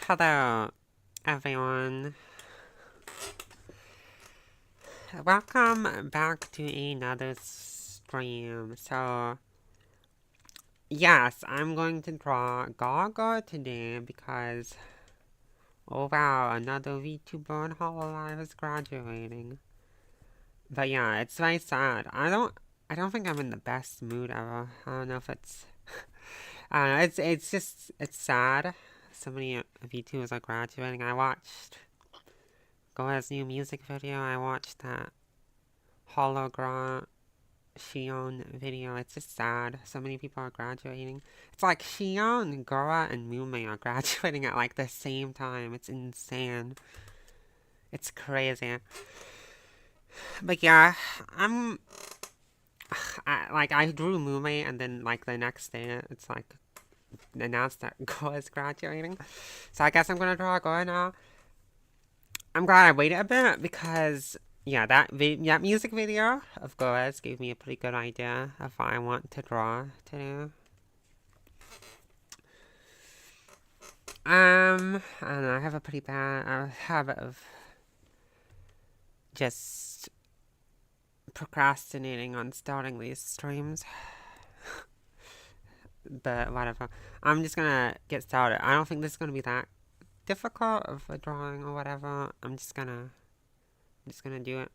Hello, everyone. Welcome back to another stream. So, yes, I'm going to draw Gaga today because, oh wow, another VTuber in Hololive is graduating. But yeah, it's very sad. I don't think I'm in the best mood ever. I don't know if it's, I don't know. It's just, it's sad. So many VTubers are graduating. I watched Gura's new music video. I watched that hologram Shion video. It's just sad. So many people are graduating. It's like Shion, Gura, and Mume are graduating at like the same time. It's insane. It's crazy. But yeah, I'm I drew Mume and then like the next day it's like announced that Gura is graduating. So I guess I'm gonna draw Gura now. I'm glad I waited a bit because yeah, that music video of Gura's gave me a pretty good idea of what I want to draw to do. I don't know. I have a pretty bad habit of just procrastinating on starting these streams. But whatever. I'm just gonna get started. I don't think this is gonna be that difficult of a drawing or whatever. I'm just gonna do it.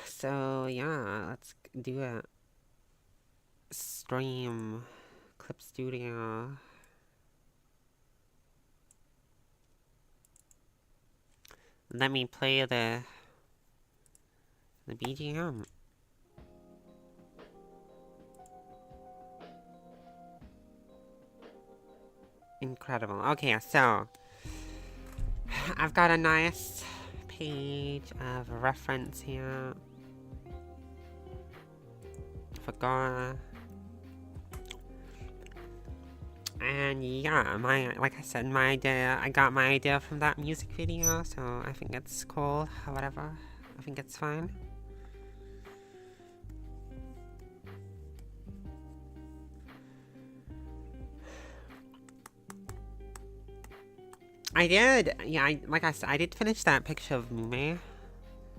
So yeah, let's do it. Stream, Clip Studio. Let me play the BGM. Incredible. Okay, so I've got a nice page of reference here for Gura. And yeah, like I said, I got my idea from that music video, so I think it's cool, whatever. I think it's fine. Like I said, I did finish that picture of Mume.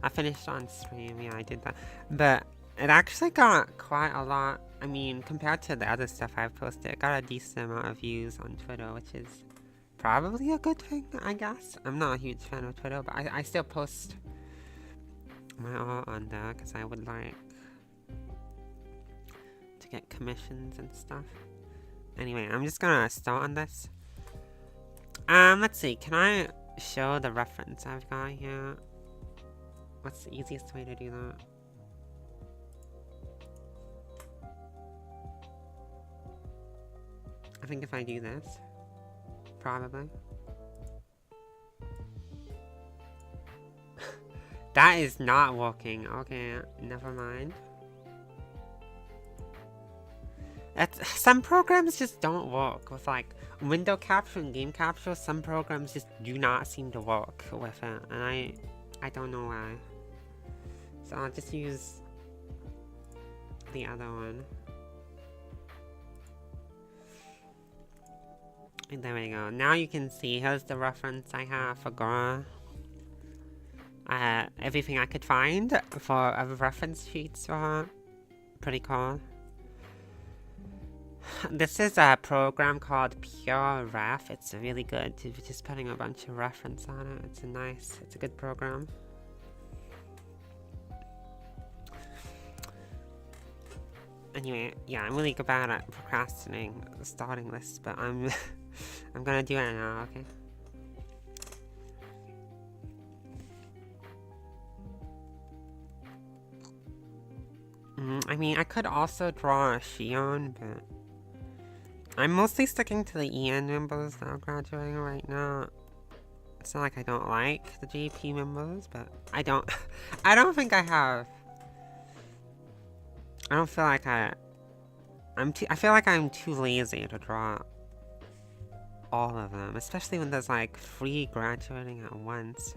I finished on stream, yeah, I did that. But it actually got quite a lot. I mean, compared to the other stuff I've posted, it got a decent amount of views on Twitter, which is probably a good thing, I guess. I'm not a huge fan of Twitter, but I still post my art on there because I would like to get commissions and stuff. Anyway, I'm just gonna start on this. Let's see, can I show the reference I've got here? What's the easiest way to do that? I think if I do this, probably. That is not working. Okay, never mind. Some programs just don't work with like window capture and game capture. Some programs just do not seem to work with it, and I don't know why. So I'll just use the other one. And there we go. Now you can see, here's the reference I have for Gura. Everything I could find for a reference sheets for her. Pretty cool. This is a program called Pure Ref. It's really good. Just putting a bunch of reference on it. It's a good program. Anyway, yeah, I'm really bad at procrastinating starting this, but I'm gonna do it now, okay? I mean, I could also draw a Shion, but I'm mostly sticking to the EN members that are graduating right now. It's not like I don't like the JP members, but I don't think I have. I don't feel like I feel like I'm too lazy to draw all of them, especially when there's like 3 graduating at once.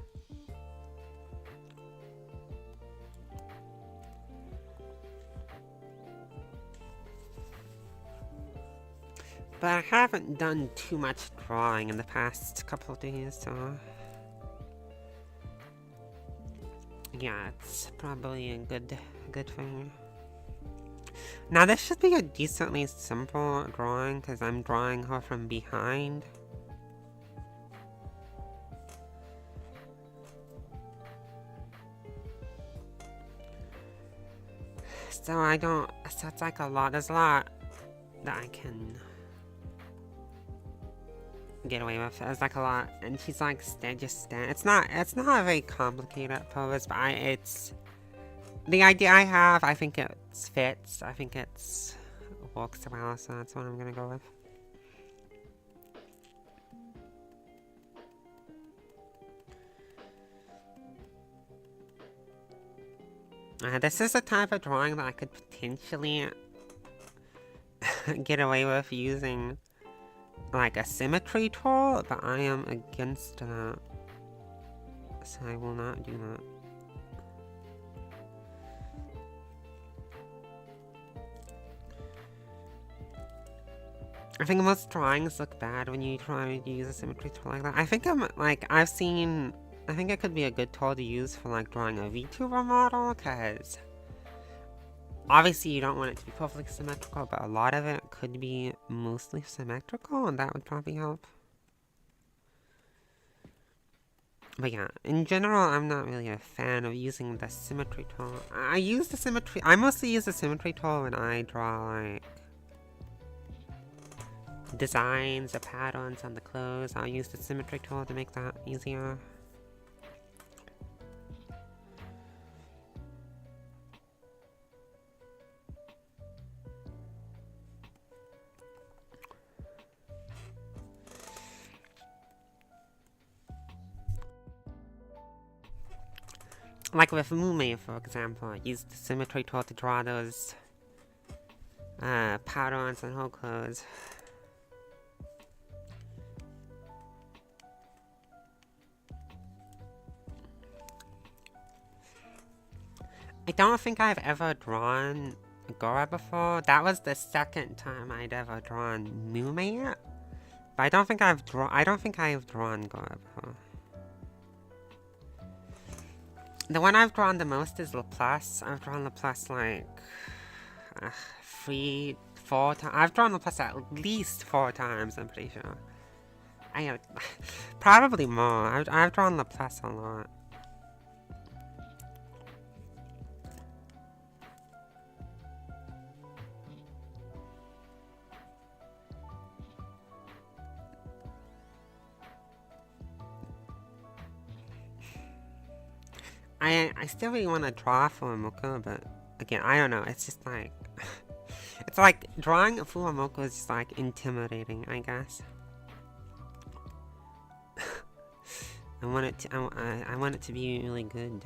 But I haven't done too much drawing in the past couple of days, so... Yeah, it's probably a good thing. Now this should be a decently simple drawing, because I'm drawing her from behind. So it's like there's a lot that I can get away with. There's like a lot, and she's like it's not a very complicated pose, but it's the idea I have. I think it fits. I think it works well, so that's what I'm gonna go with. This is the type of drawing that I could potentially get away with using like a symmetry tool, but I am against that, so I will not do that. I think most drawings look bad when you try to use a symmetry tool like that. I think I think it could be a good tool to use for like drawing a VTuber model, because obviously you don't want it to be perfectly symmetrical, but a lot of it could be mostly symmetrical, and that would probably help. But yeah, in general, I'm not really a fan of using the symmetry tool. I mostly use the symmetry tool when I draw like designs or patterns on the clothes. I'll use the symmetry tool to make that easier. Like with Mume, for example, I used the symmetry tool to draw those patterns on her clothes. I don't think I've ever drawn Gura before. That was the second time I'd ever drawn Mume. But I don't think I've drawn Gura before. The one I've drawn the most is Laplace. I've drawn Laplace like 4 times. I've drawn Laplace at least 4 times, I'm pretty sure. Probably more. I've drawn Laplace a lot. I still really want to draw Fuwamoco, but again, I don't know. It's just like it's like drawing a Fuwamoco is just like intimidating, I guess. I want it to be really good.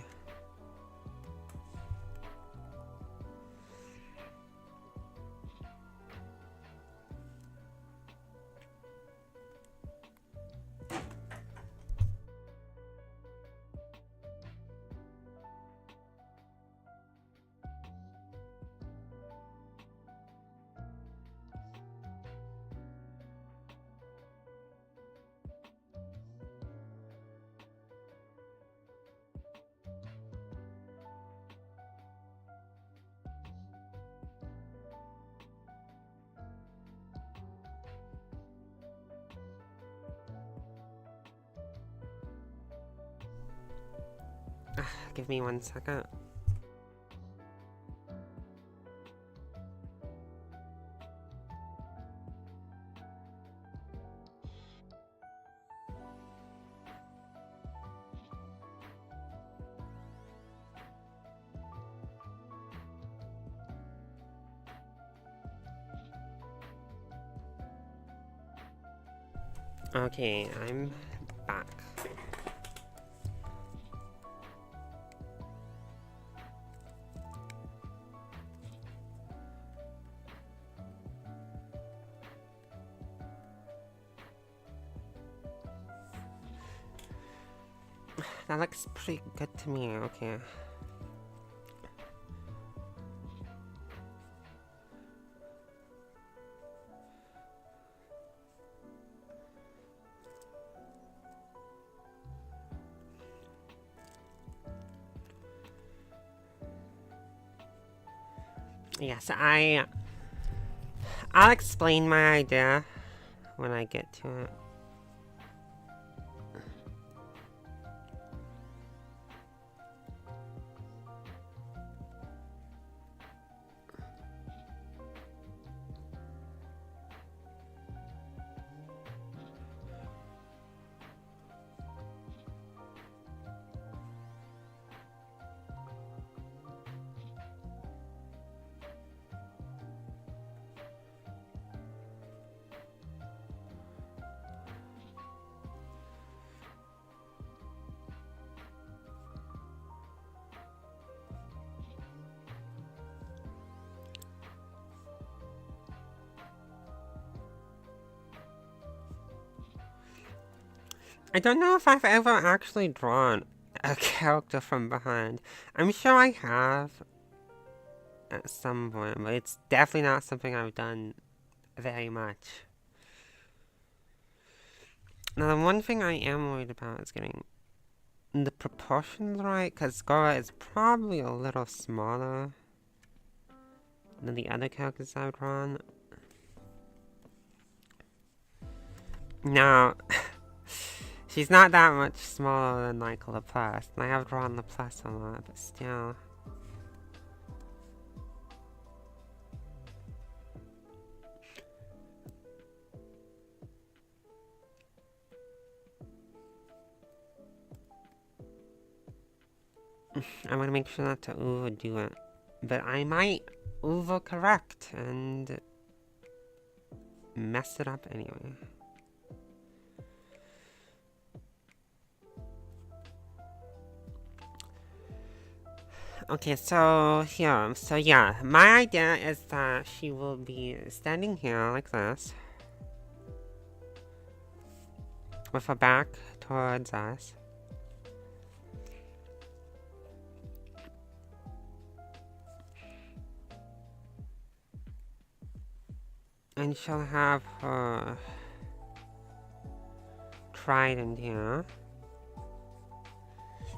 Give me 1 second. Okay, I'm back. That looks pretty good to me, okay. Yes, I'll explain my idea when I get to it. I don't know if I've ever actually drawn a character from behind. I'm sure I have at some point, but it's definitely not something I've done very much. Now, the one thing I am worried about is getting the proportions right, because Gura is probably a little smaller than the other characters I've drawn. Now, she's not that much smaller than, like, Laplace. I have drawn Laplace a lot, but still. I want to make sure not to overdo it. But I might overcorrect and mess it up anyway. Okay, so yeah, my idea is that she will be standing here like this, with her back towards us. And she'll have her trident here.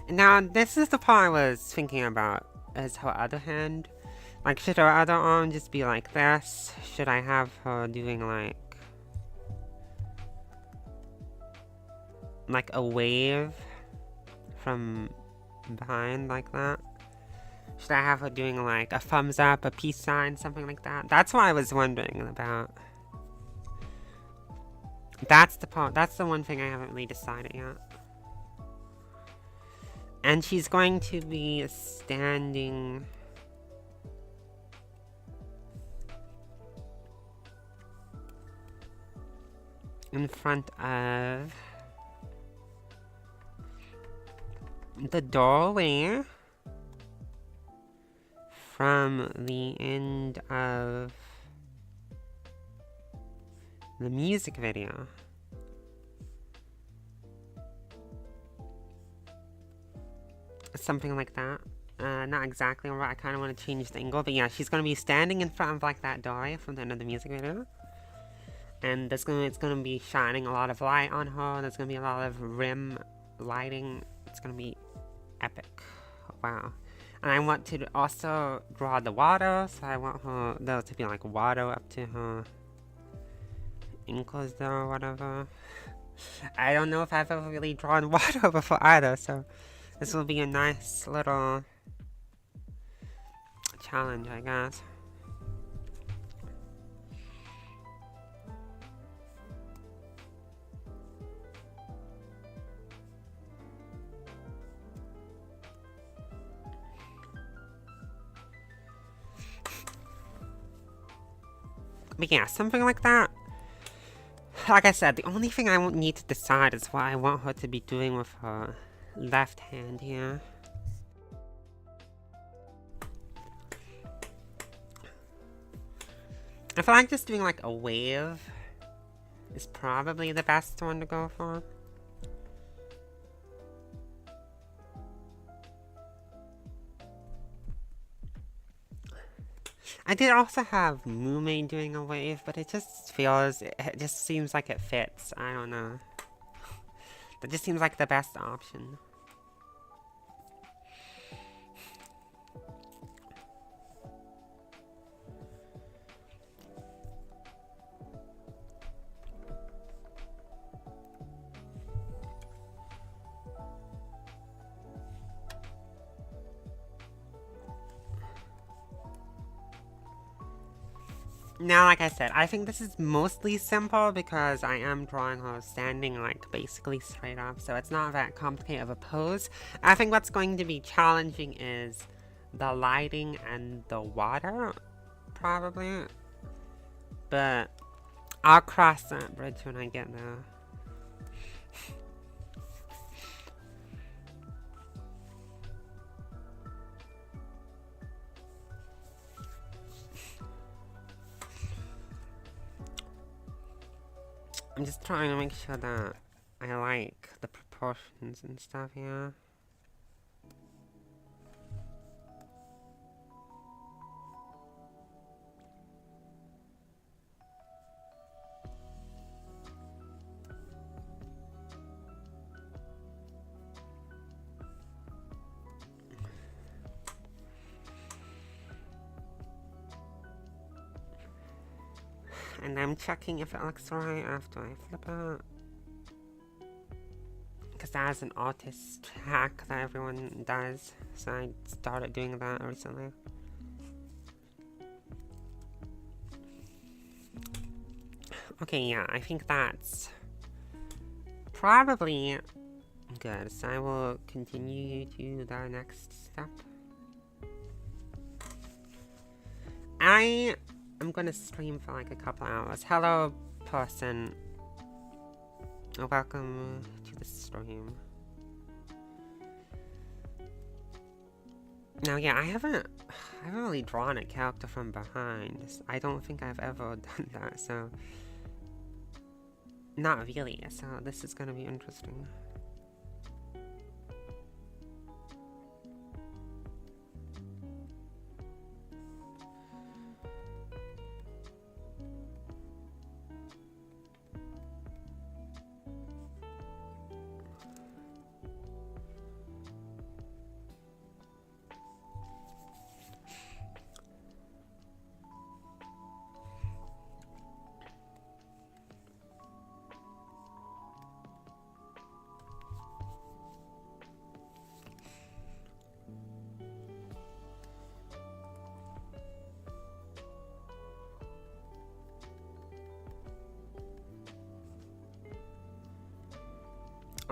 Now, this is the part I was thinking about, is her other hand. Like, should her other arm just be like this? Should I have her doing like a wave from behind like that? Should I have her doing like a thumbs up, a peace sign, something like that? That's what I was wondering about. That's the one thing I haven't really decided yet. And she's going to be standing in front of the doorway from the end of the music video. Something like that. Not exactly right. I kind of want to change the angle, but yeah, she's going to be standing in front of like that doorway from the end of the music video. And it's gonna be shining a lot of light on her. There's gonna be a lot of rim lighting. It's gonna be epic. Wow. And I want to also draw the water, so I want there to be like water up to her ankles there or whatever. I don't know if I've ever really drawn water before either, so this will be a nice little challenge, I guess. But yeah, something like that. Like I said, the only thing I won't need to decide is what I want her to be doing with her left hand here. I feel like just doing like a wave is probably the best one to go for. I did also have Mume doing a wave, but it just seems like it fits. I don't know. That just seems like the best option. Now, like I said, I think this is mostly simple because I am drawing her standing, like, basically straight up, so it's not that complicated of a pose. I think what's going to be challenging is the lighting and the water, probably. But I'll cross that bridge when I get there. I'm just trying to make sure that I like the proportions and stuff here. And I'm checking if it looks right after I flip it. Because that's an artist hack that everyone does. So I started doing that recently. Okay, yeah, I think that's probably good. So I will continue to the next step. I'm gonna stream for like a couple hours. Hello, person. Welcome to the stream. Now, yeah, I haven't really drawn a character from behind. I don't think I've ever done that, so not really. So this is gonna be interesting.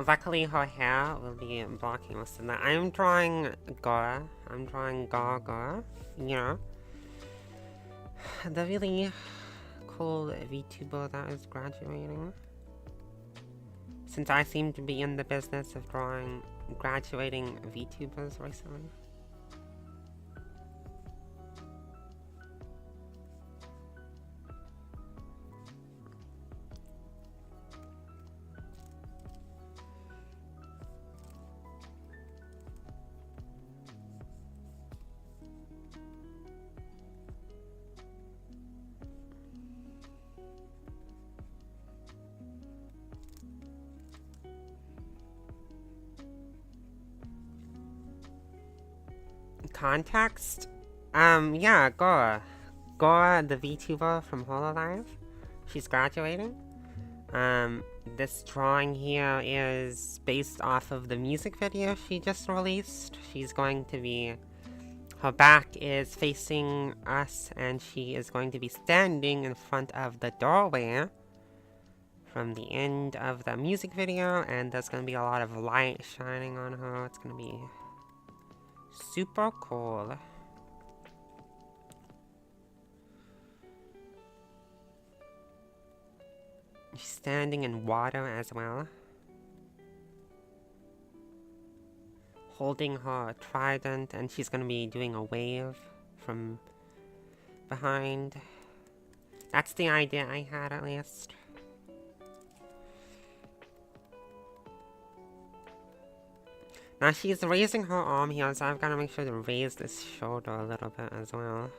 Luckily, her hair will be blocking most of that. I'm drawing Gura. I'm drawing Gura. You know, the really cool VTuber that is graduating. Since I seem to be in the business of drawing graduating VTubers recently. Context? Yeah, Gura. Gura, the VTuber from Hololive. She's graduating. This drawing here is based off of the music video she just released. She's going to be... Her back is facing us, and she is going to be standing in front of the doorway from the end of the music video, and there's going to be a lot of light shining on her. It's going to be super cool. She's standing in water as well, holding her trident, and she's gonna be doing a wave from behind. That's the idea I had, at least. Now she's raising her arm here, so I've gotta make sure to raise this shoulder a little bit as well.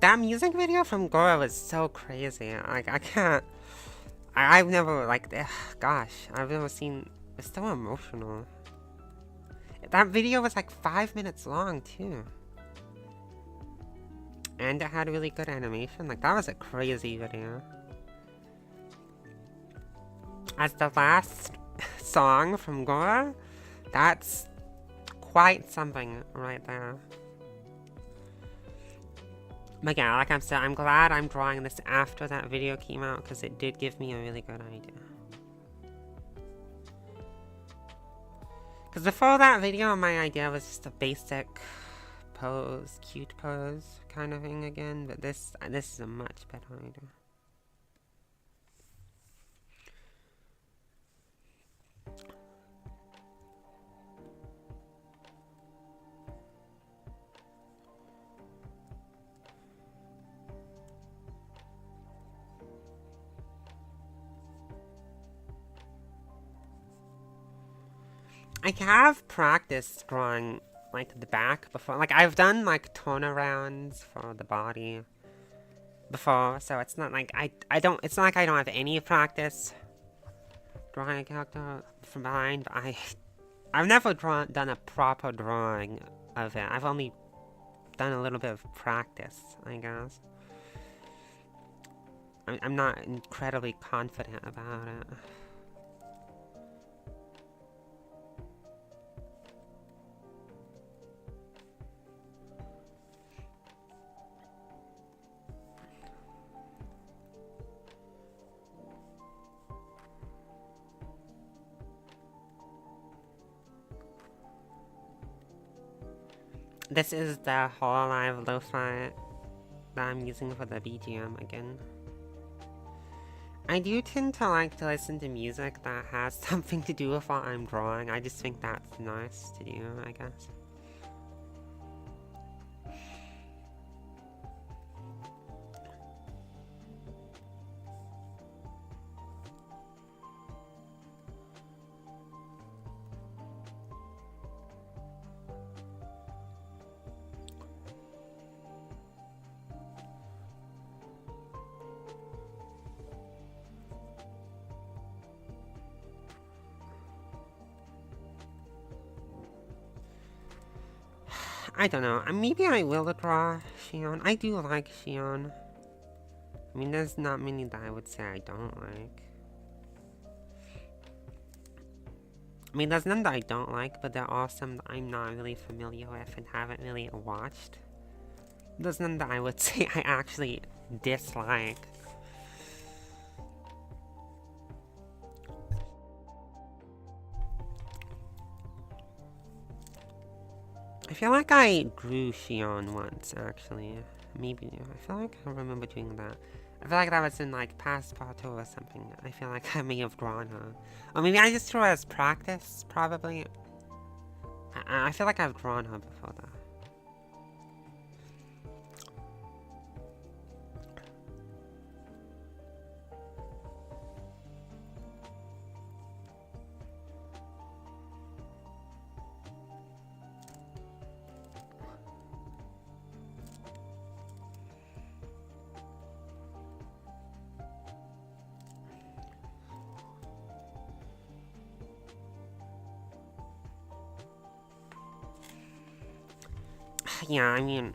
that music video from Gura was so crazy. Like, I can't... I've never, like, gosh, I've never seen... It's so emotional. That video was like 5 minutes long, too. And it had really good animation. Like, that was a crazy video. As the last song from Gura, that's quite something right there. But yeah, like I said, I'm glad I'm drawing this after that video came out, because it did give me a really good idea. Because before that video, my idea was just a basic pose, cute pose kind of thing again, but this is a much better idea. I have practiced drawing, like, the back before. Like, I've done, like, turnarounds for the body before, so it's not like I don't, it's not like I don't have any practice drawing a character from behind, but I've never done a proper drawing of it. I've only done a little bit of practice, I guess. I'm not incredibly confident about it. This is the Hololive lo-fi that I'm using for the BGM again. I do tend to like to listen to music that has something to do with what I'm drawing. I just think that's nice to do, I guess. I don't know. Maybe I will draw Shion. I do like Shion. I mean, there's not many that I would say I don't like. I mean, there's none that I don't like, but there are some that I'm not really familiar with and haven't really watched. There's none that I would say I actually dislike. I feel like I drew Shion once, actually. Maybe. I feel like I remember doing that. I feel like that was in, like, Passepartout or something. I feel like I may have drawn her. Or maybe I just drew her as practice, probably. I feel like I've drawn her before, though. Yeah, I mean,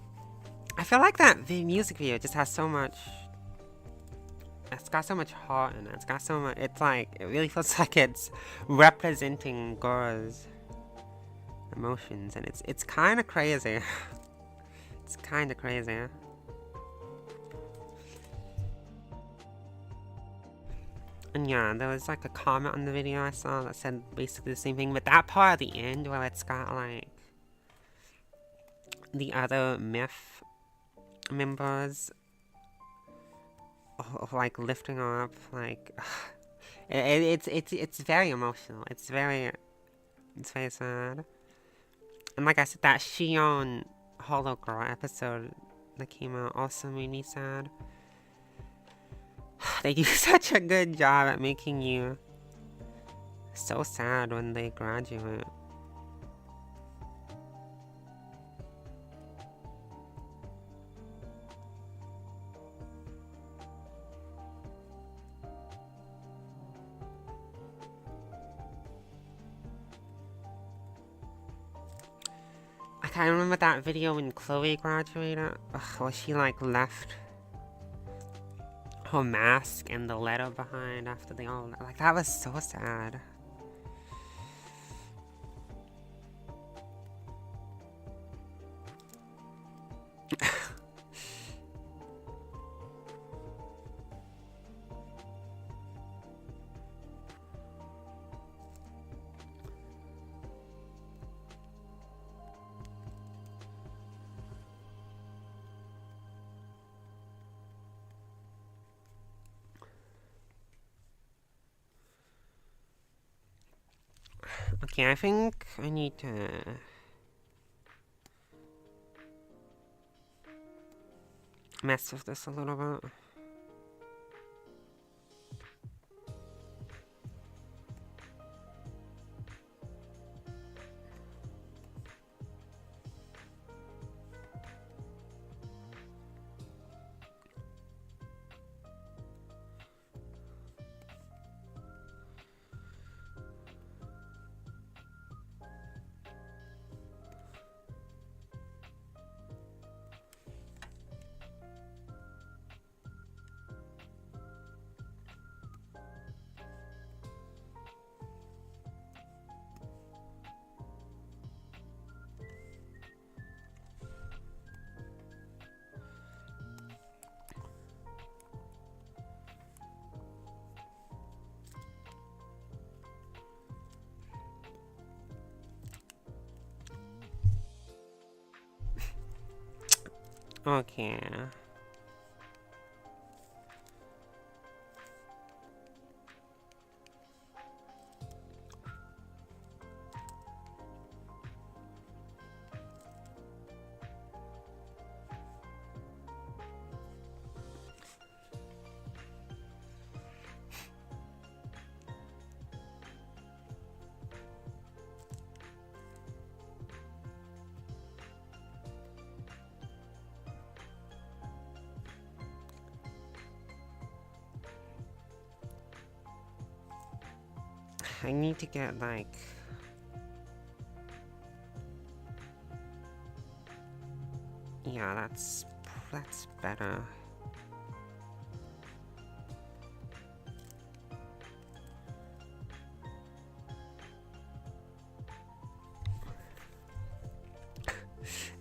I feel like that the music video just has so much. It's got so much heart in it. It's got so much. It's like, it really feels like it's representing Gura's emotions, and it's kind of crazy. It's kind of crazy. And yeah, there was like a comment on the video I saw that said basically the same thing, but that part at the end where it's got like the other myth members like lifting her up, like it's very emotional. It's very sad. And like I said, that Shion Holo Girl episode that came out also made me sad. They do such a good job at making you so sad when they graduate. I remember that video when Chloe graduated. Ugh, where she like left her mask and the letter behind after they all like that was so sad. Okay, I think I need to mess with this a little bit. Okay. I need to get like yeah, that's better.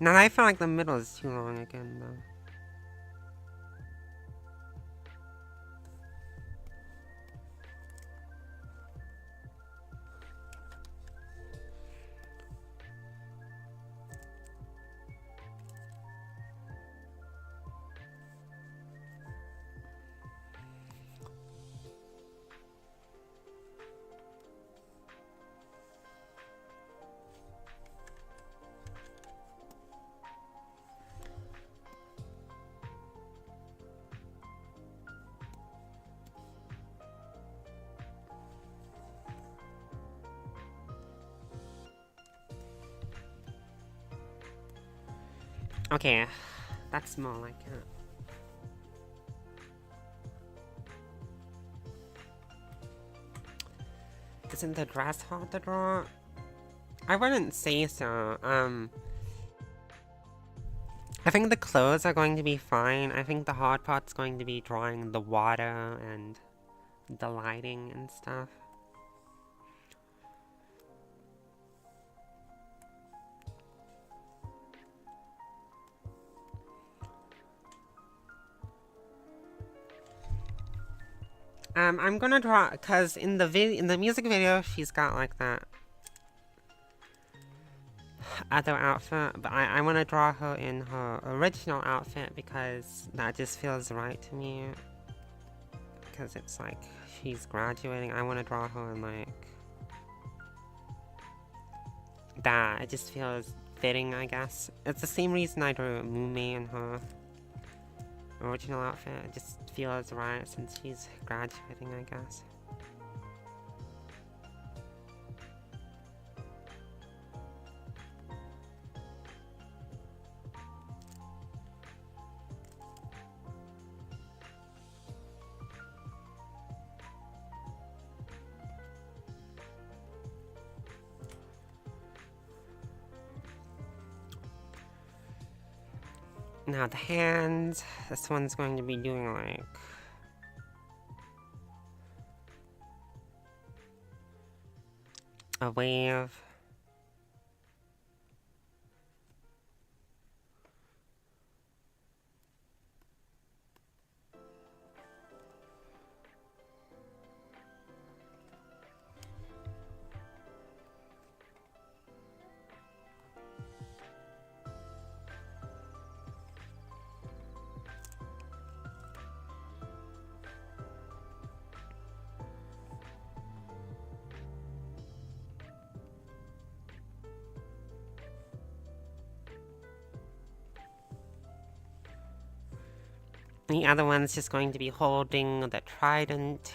Now I feel like the middle is too long again though. Okay, that's more like it. Isn't the dress hard to draw? I wouldn't say so. I think the clothes are going to be fine. I think the hard part's going to be drawing the water and the lighting and stuff. I'm gonna draw, cause in the music video she's got like that other outfit, but I want to draw her in her original outfit because that just feels right to me. Because it's like she's graduating, I want to draw her in like that. It just feels fitting, I guess. It's the same reason I drew Mumi in her original outfit. It just feels right since she's graduating, I guess. Now the hands, this one's going to be doing like a wave. The other one's just going to be holding the trident.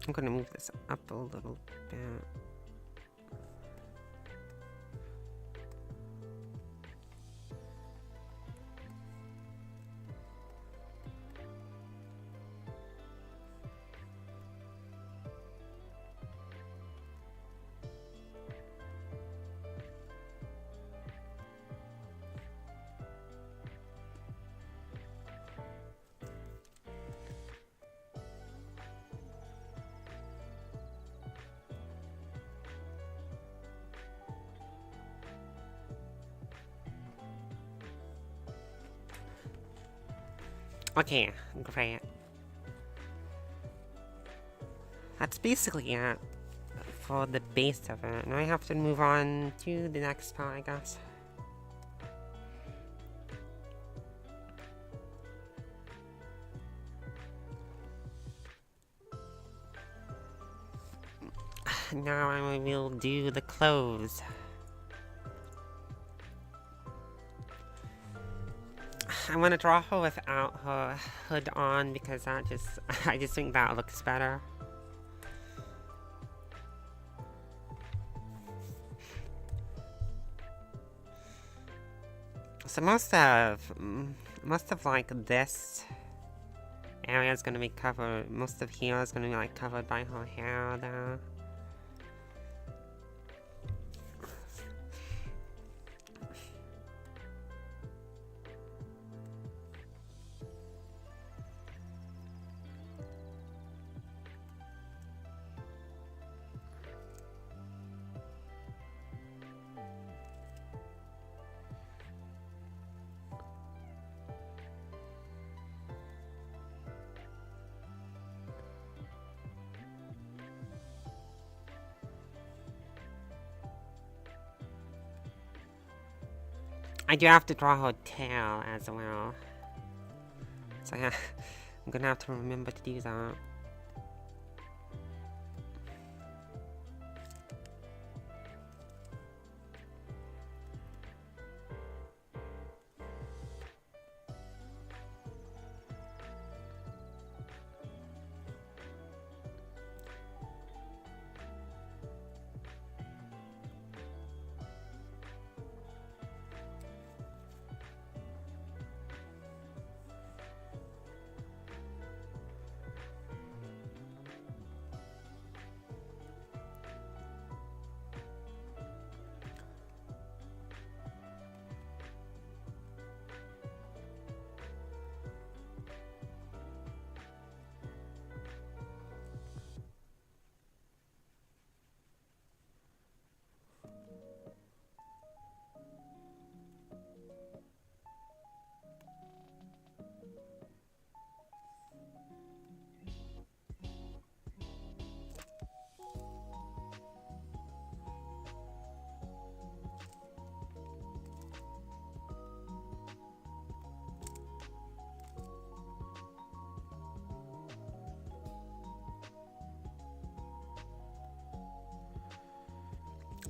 I'm gonna move this up a little bit. Okay, great. That's basically it for the base of it. Now I have to move on to the next part, I guess. Now I will do the clothes. I want to draw her without her hood on because that just, I just think that looks better. So most of like this area is gonna be covered. Most of here is gonna be like covered by her hair there. I do have to draw her tail as well. So yeah, I'm gonna have to remember to do that.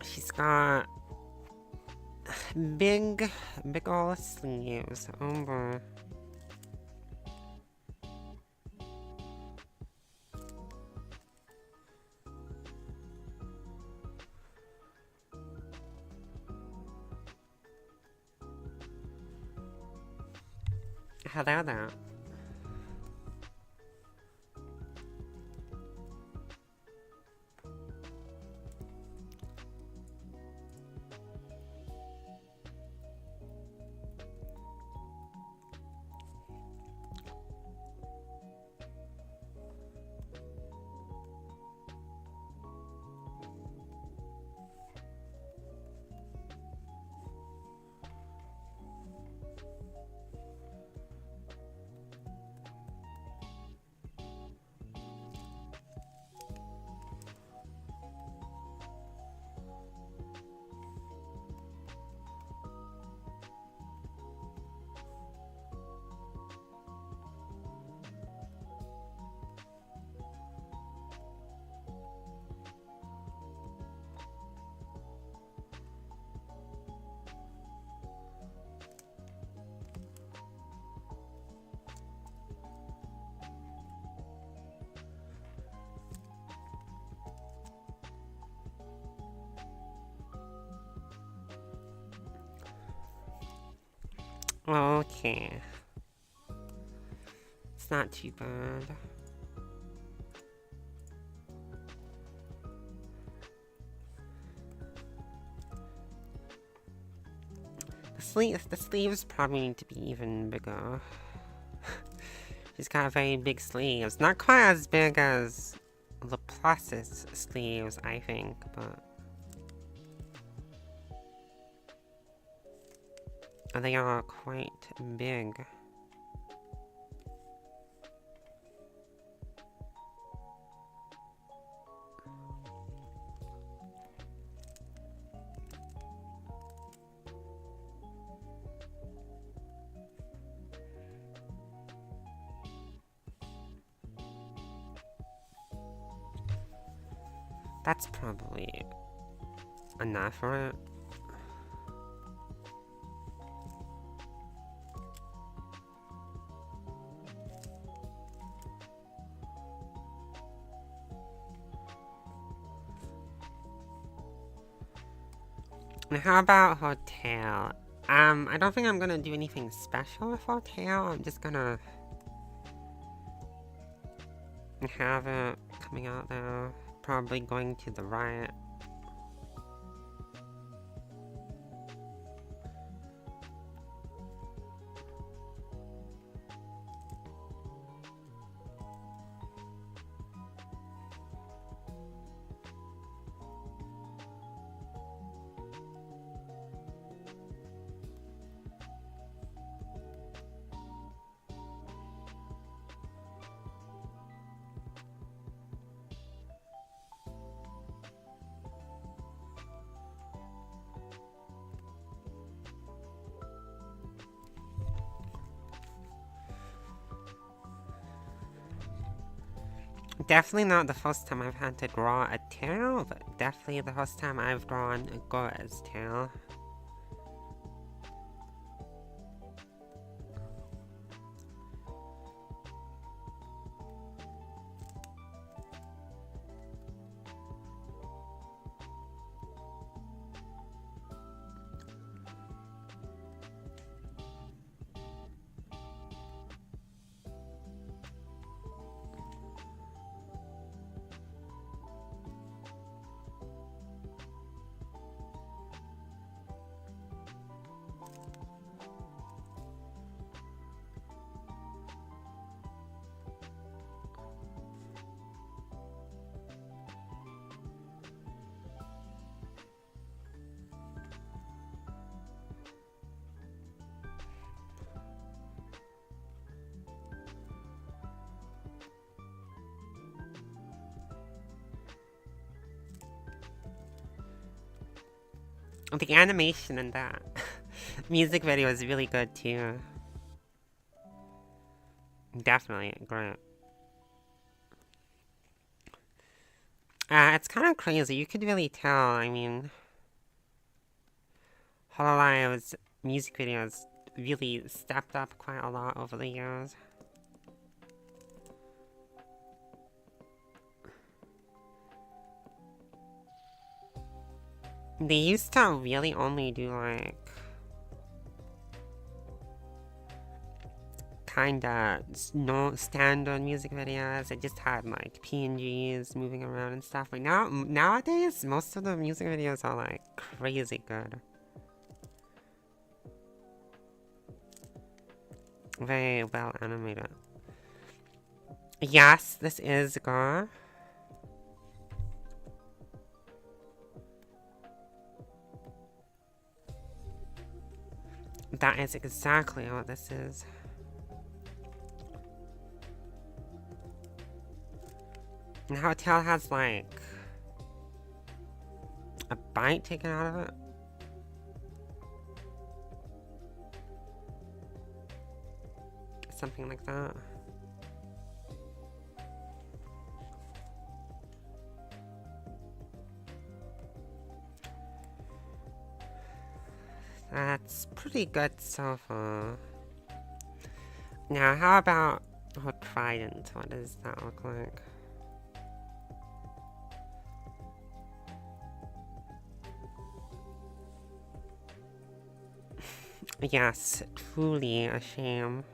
She's got big ol' sleeves. Oh boy. Hello there. Okay. It's not too bad. The sleeves probably need to be even bigger. She's got very big sleeves. Not quite as big as Laplace's sleeves, I think, but... they are quite big. That's probably enough for it. And how about her tail? I don't think I'm gonna do anything special with her tail. I'm just gonna have it coming out there. Probably going to the right. Definitely not the first time I've had to draw a tail, but definitely the first time I've drawn Gura's tail. The animation in that music video is really good too. Definitely great. It's kind of crazy. You could really tell. I mean, Hololive's music videos really stepped up quite a lot over the years. They used to really only do like kinda no standard music videos. It just had like PNGs moving around and stuff. Like nowadays, most of the music videos are like crazy good. Very well animated. Yes, this is Gura. That is exactly what this is. And how tail has like a bite taken out of it. Something like that. That's pretty good so far. Now, how about her trident? What does that look like? Yes, truly a shame.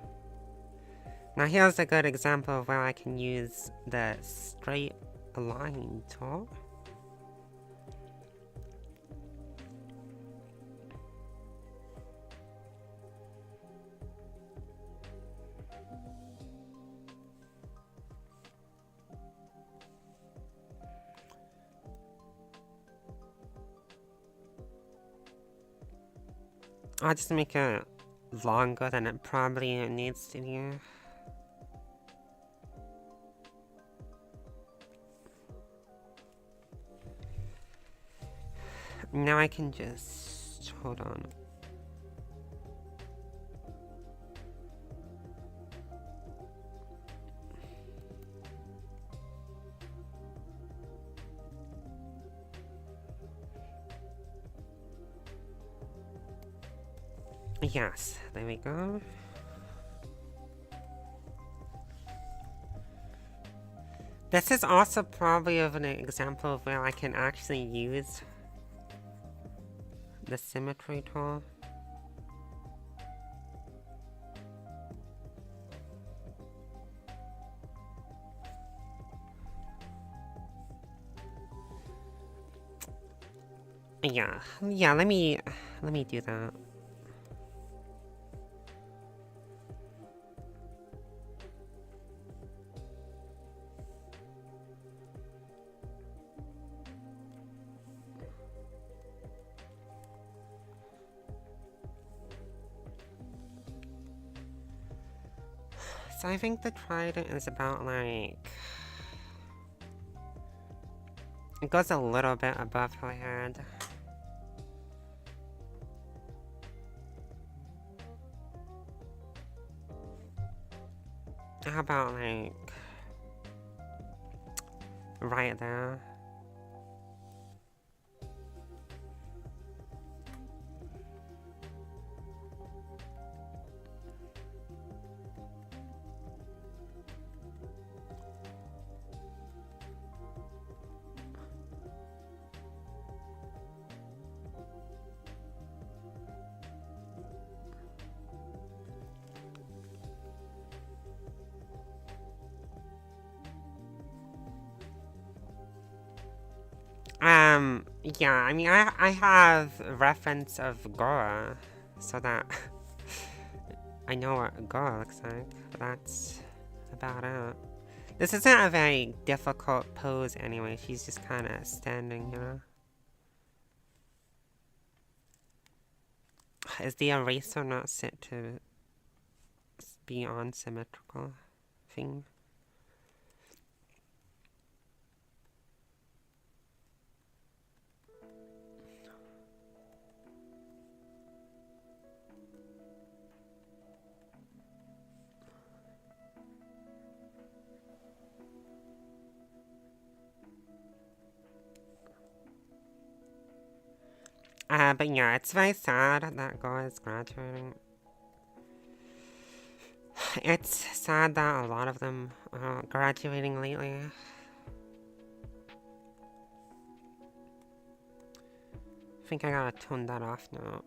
Now here's a good example of where I can use the straight line tool. I'll just make it longer than it probably needs to be. Now I can just... hold on. Yes, there we go. This is also probably of an example of where I can actually use the symmetry tool. Yeah, let me do that. So I think the trident is about like... it goes a little bit above her head. How about like... right there? Yeah, I mean, I have a reference of Gura, so that I know what Gura looks like, but that's about it. This isn't a very difficult pose anyway, she's just kind of standing, you know? Is the eraser not set to be on symmetrical thing? But yeah, it's very sad that Gura is graduating. It's sad that a lot of them are graduating lately. I think I gotta tone that off now.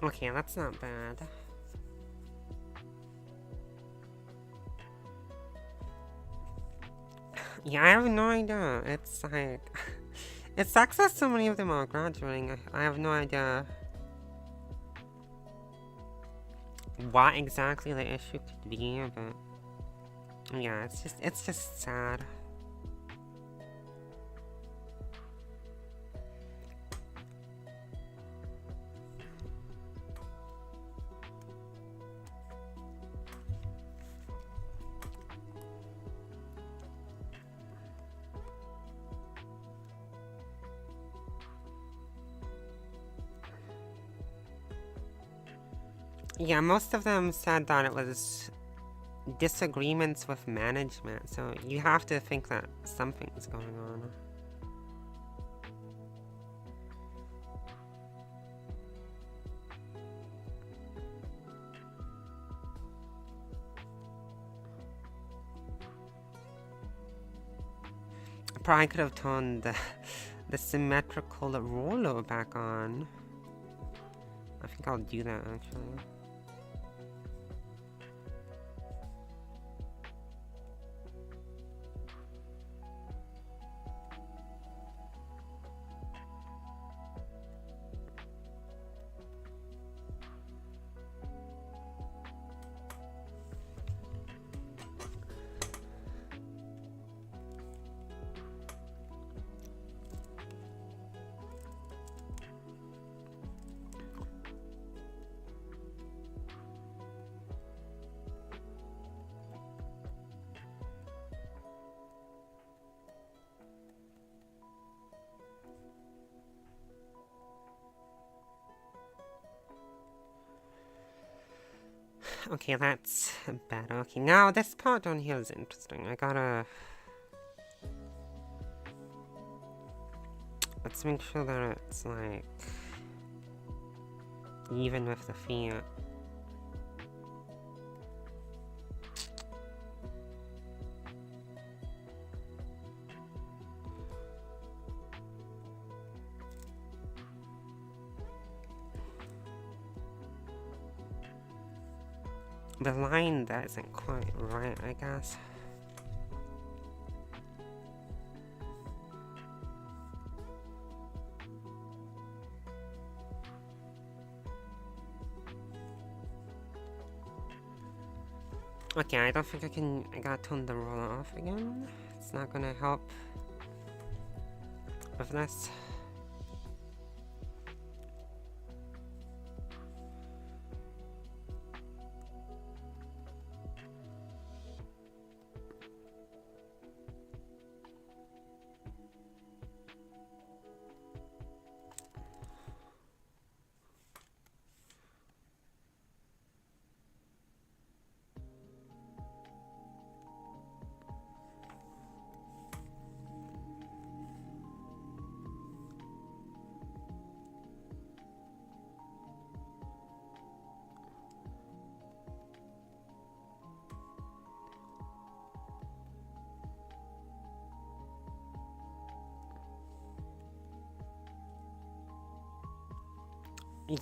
Okay, that's not bad. Yeah, I have no idea. It's like... It sucks that so many of them are graduating. I have no idea what exactly the issue could be, but... Yeah, it's just sad. Yeah, most of them said that it was disagreements with management, so you have to think that something's going on. Probably could have turned the symmetrical roller back on. I think I'll do that actually. Okay, that's better. Okay, now this part down here is interesting. I gotta... Let's make sure that it's like... even with the feet. The line that isn't quite right, I guess. Okay, I don't think I gotta turn the roller off again. It's not gonna help with this.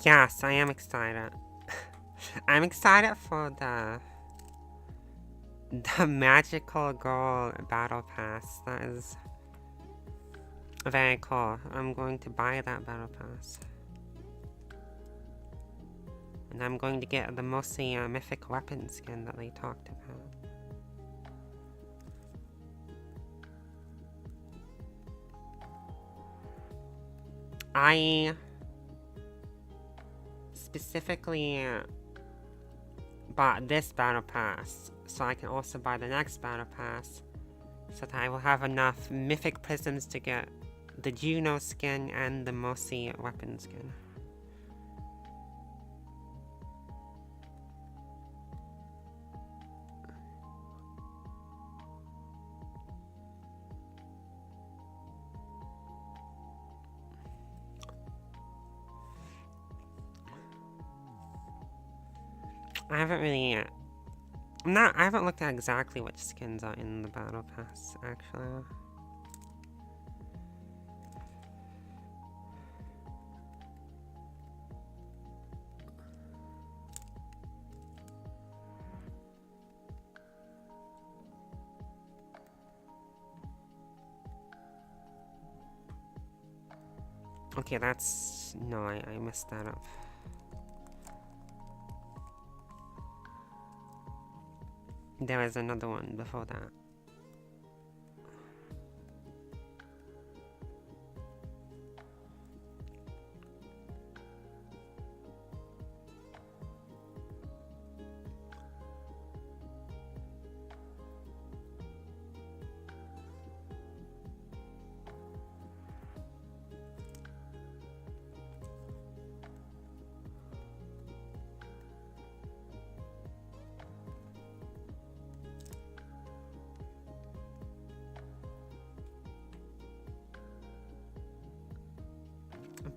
Yes, I am excited. I'm excited for the magical girl battle pass. That is very cool. I'm going to buy that battle pass. And I'm going to get the mostly mythic weapon skin that they talked about. I specifically bought this battle pass so I can also buy the next battle pass so that I will have enough mythic prisms to get the Juno skin and the Mosi weapon skin. I haven't really... I haven't looked at exactly which skins are in the battle pass, actually. Okay, that's... No, I messed that up. There was another one before that.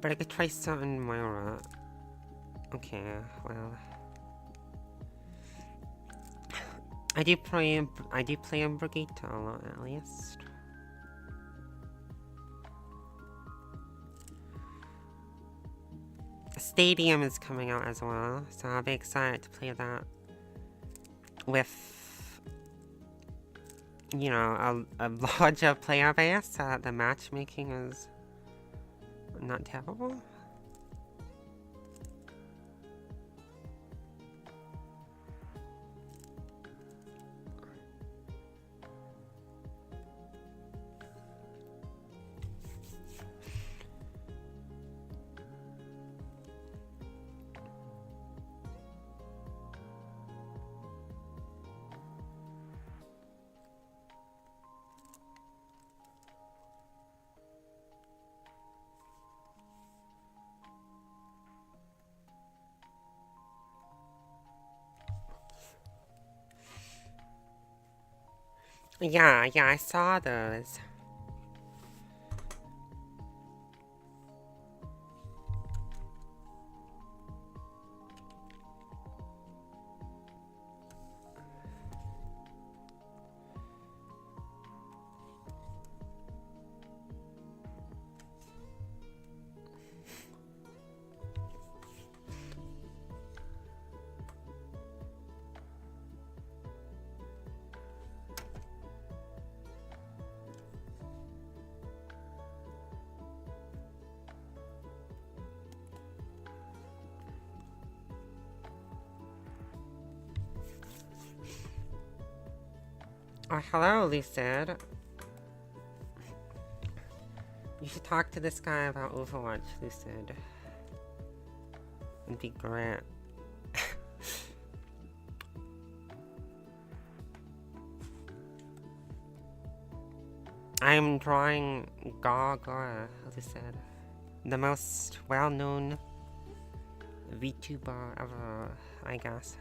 But I could try something Myra. Okay, well... I do play a Brigitte a lot, at least. Stadium is coming out as well, so I'll be excited to play that with, you know, a larger player base, so that the matchmaking is not terrible. Yeah, I saw those. Oh, hello, Lucid. You should talk to this guy about Overwatch, Lucid. It'd be great. I'm drawing Gura, Lucid. The most well-known VTuber ever, I guess.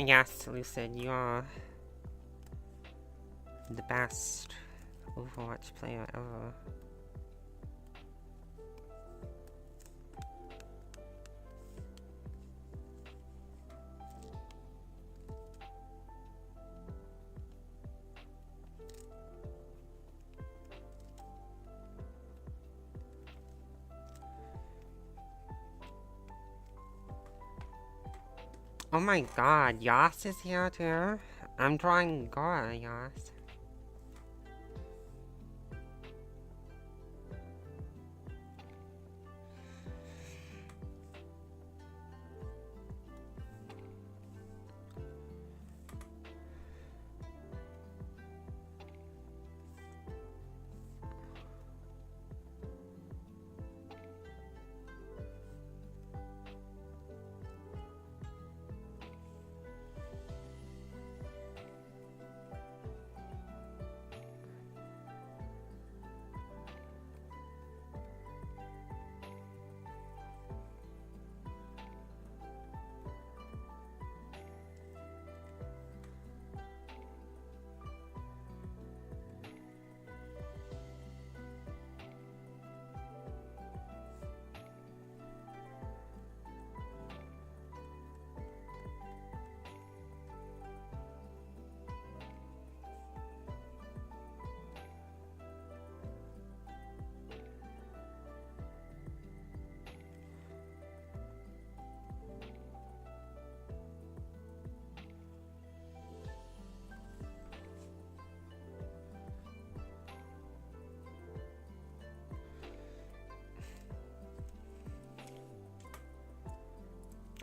Yes, Lucid, you are the best Overwatch player ever. Oh my god, Yas is here too? I'm drawing Gura, Yas.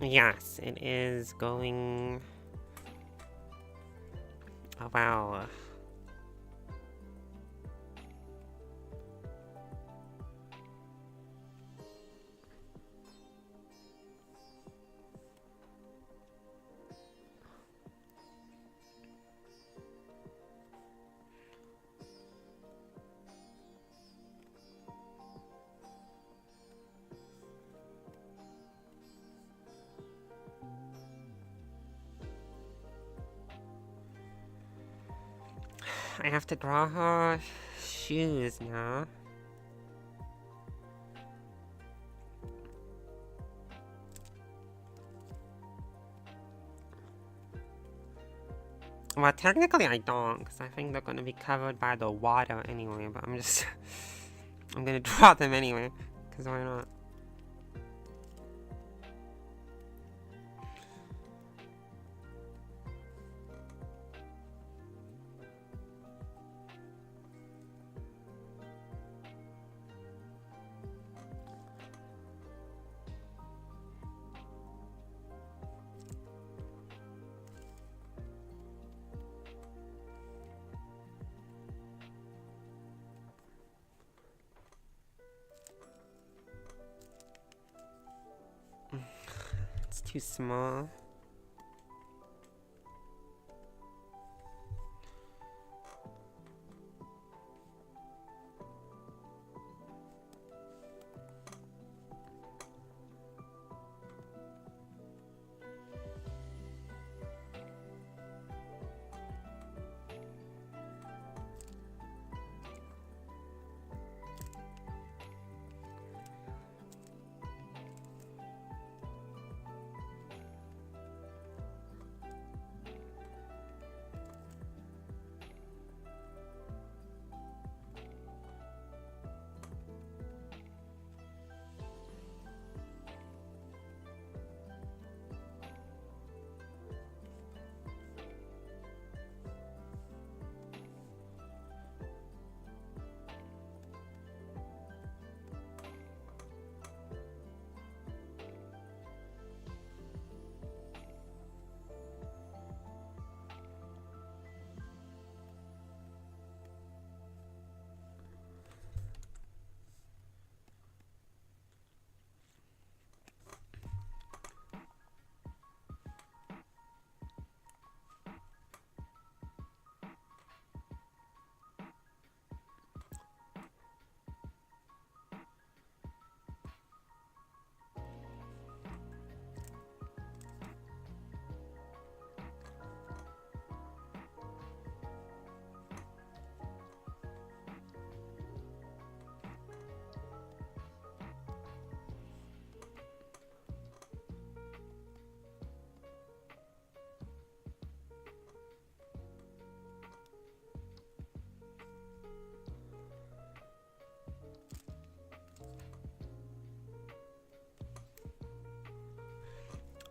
Yes, it is going... Oh, wow. I have to draw her shoes now. Well, technically I don't, because I think they're going to be covered by the water anyway, but I'm just... I'm going to draw them anyway, because why not? It's too small.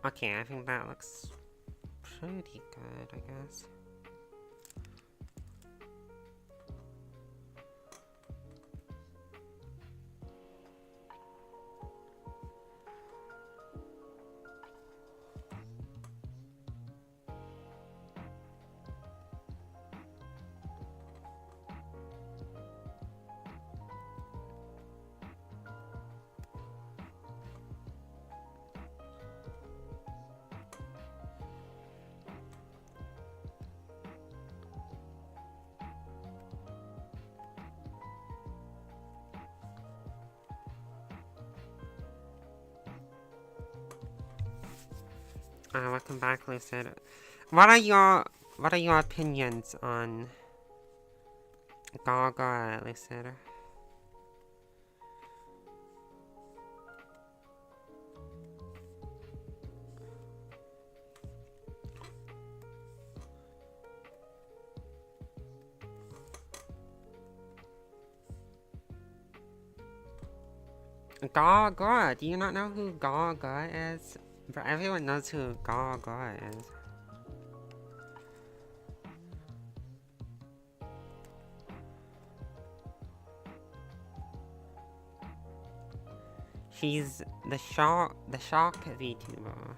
Okay, I think that looks pretty good, I guess. Welcome back, Lucid. What are your opinions on Gura, Lucid? Gura, do you not know who Gura is? But everyone knows who Gura is. She's the shock VTuber.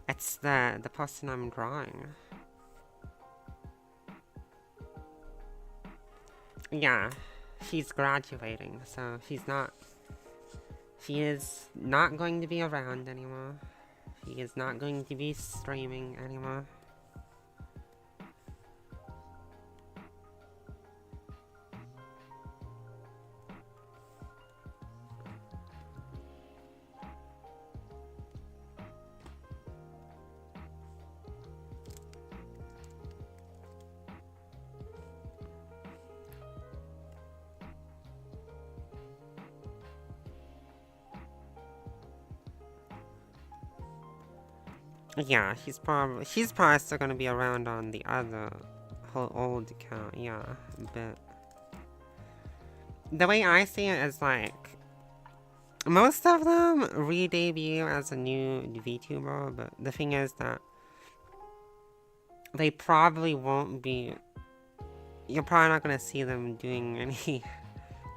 It's the person I'm drawing. Yeah, she's graduating, so she is not going to be around anymore. She is not going to be streaming anymore. Yeah, she's probably still gonna be around on the other whole old account, yeah, but the way I see it is like most of them re-debut as a new VTuber, but the thing is that they probably won't be. You're probably not gonna see them doing any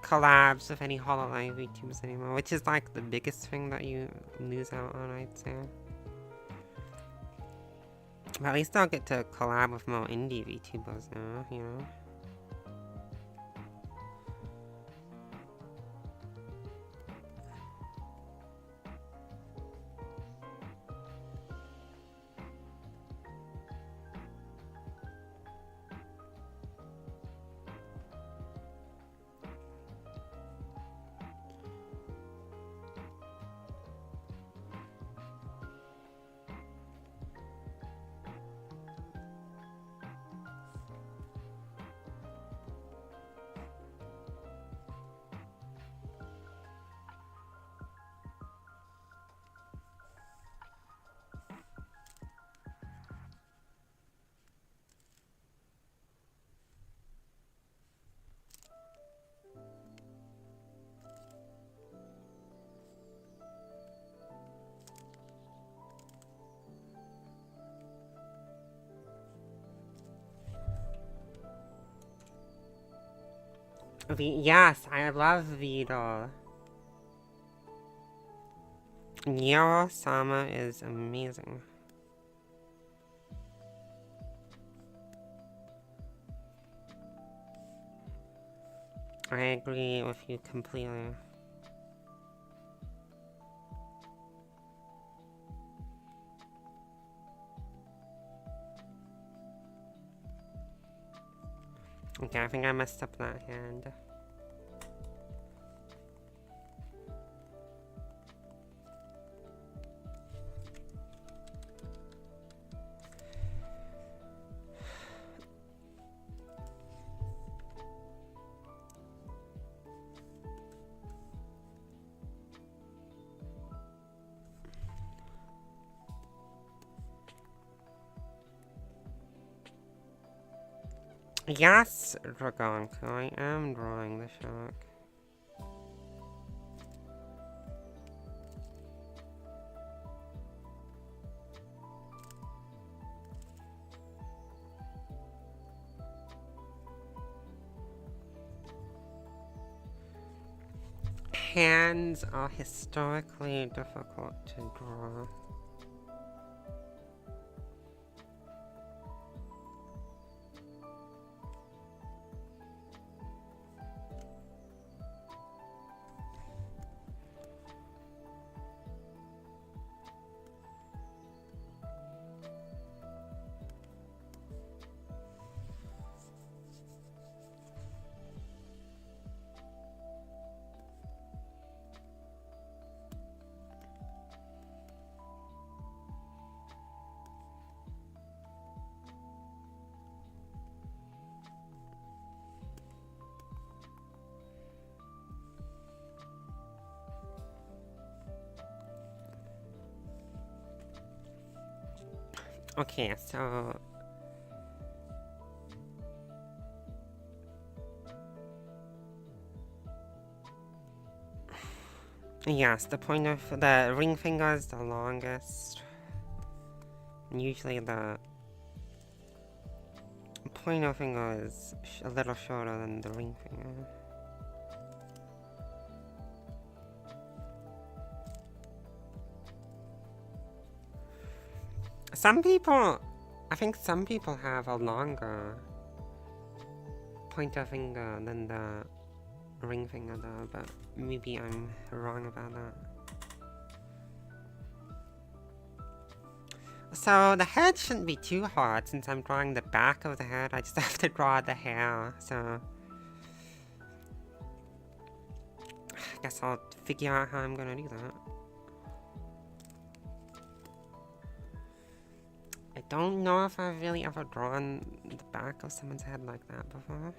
collabs with any Hololive VTubers anymore, which is like the biggest thing that you lose out on, I'd say. But at least I'll get to collab with more indie VTubers now, you know? Yes, I love Vito. Nero-sama is amazing. I agree with you completely. Okay, I think I messed up that hand. Yes, Dragonku, I am drawing the shark. Hands are historically difficult to draw. Okay, so Yes, the point of the ring finger is the longest. And usually the pointer finger is a little shorter than the ring finger. Some people, I think some people have a longer pointer finger than the ring finger though, but maybe I'm wrong about that. So the head shouldn't be too hard since I'm drawing the back of the head. I just have to draw the hair, so I guess I'll figure out how I'm gonna do that. I don't know if I've really ever drawn the back of someone's head like that before.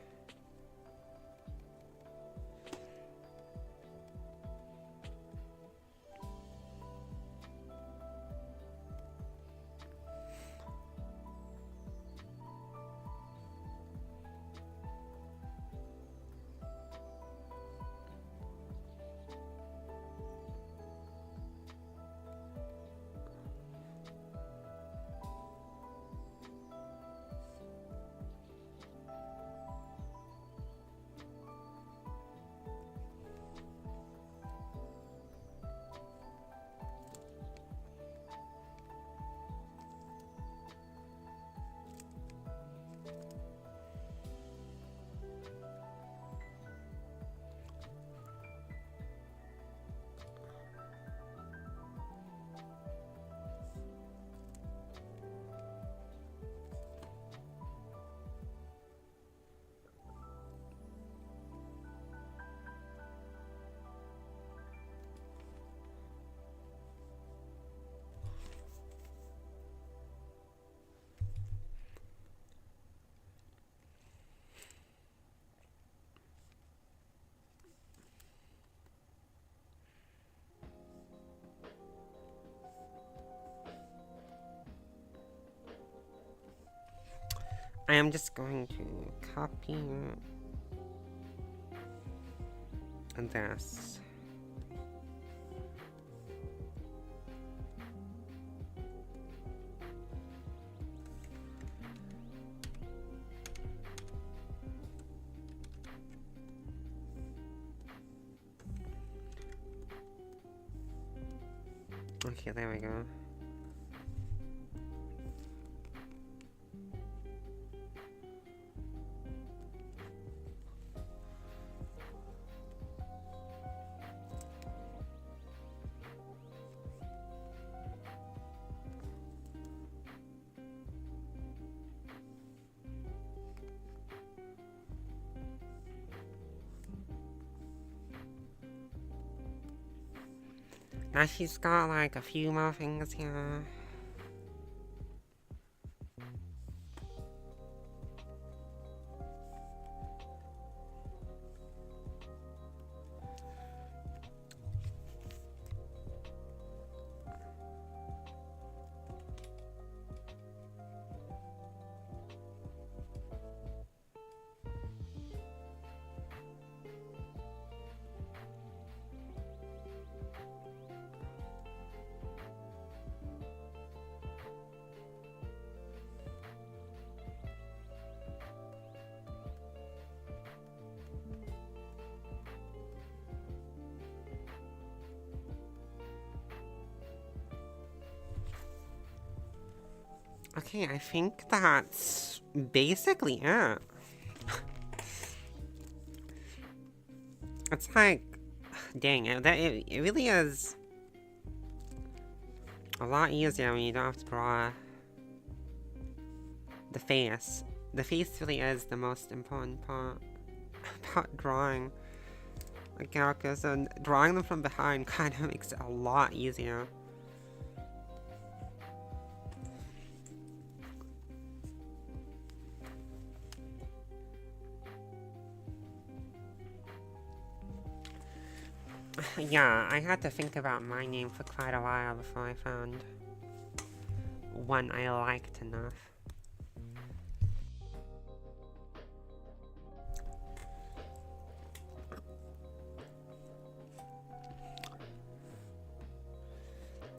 I am just going to copy this. Okay, there we go. Now she's got like a few more things here. Okay, I think that's basically it. It's like, dang, it really is a lot easier when you don't have to draw the face. The face really is the most important part about drawing the characters, and drawing them from behind kind of makes it a lot easier. Yeah, I had to think about my name for quite a while before I found one I liked enough.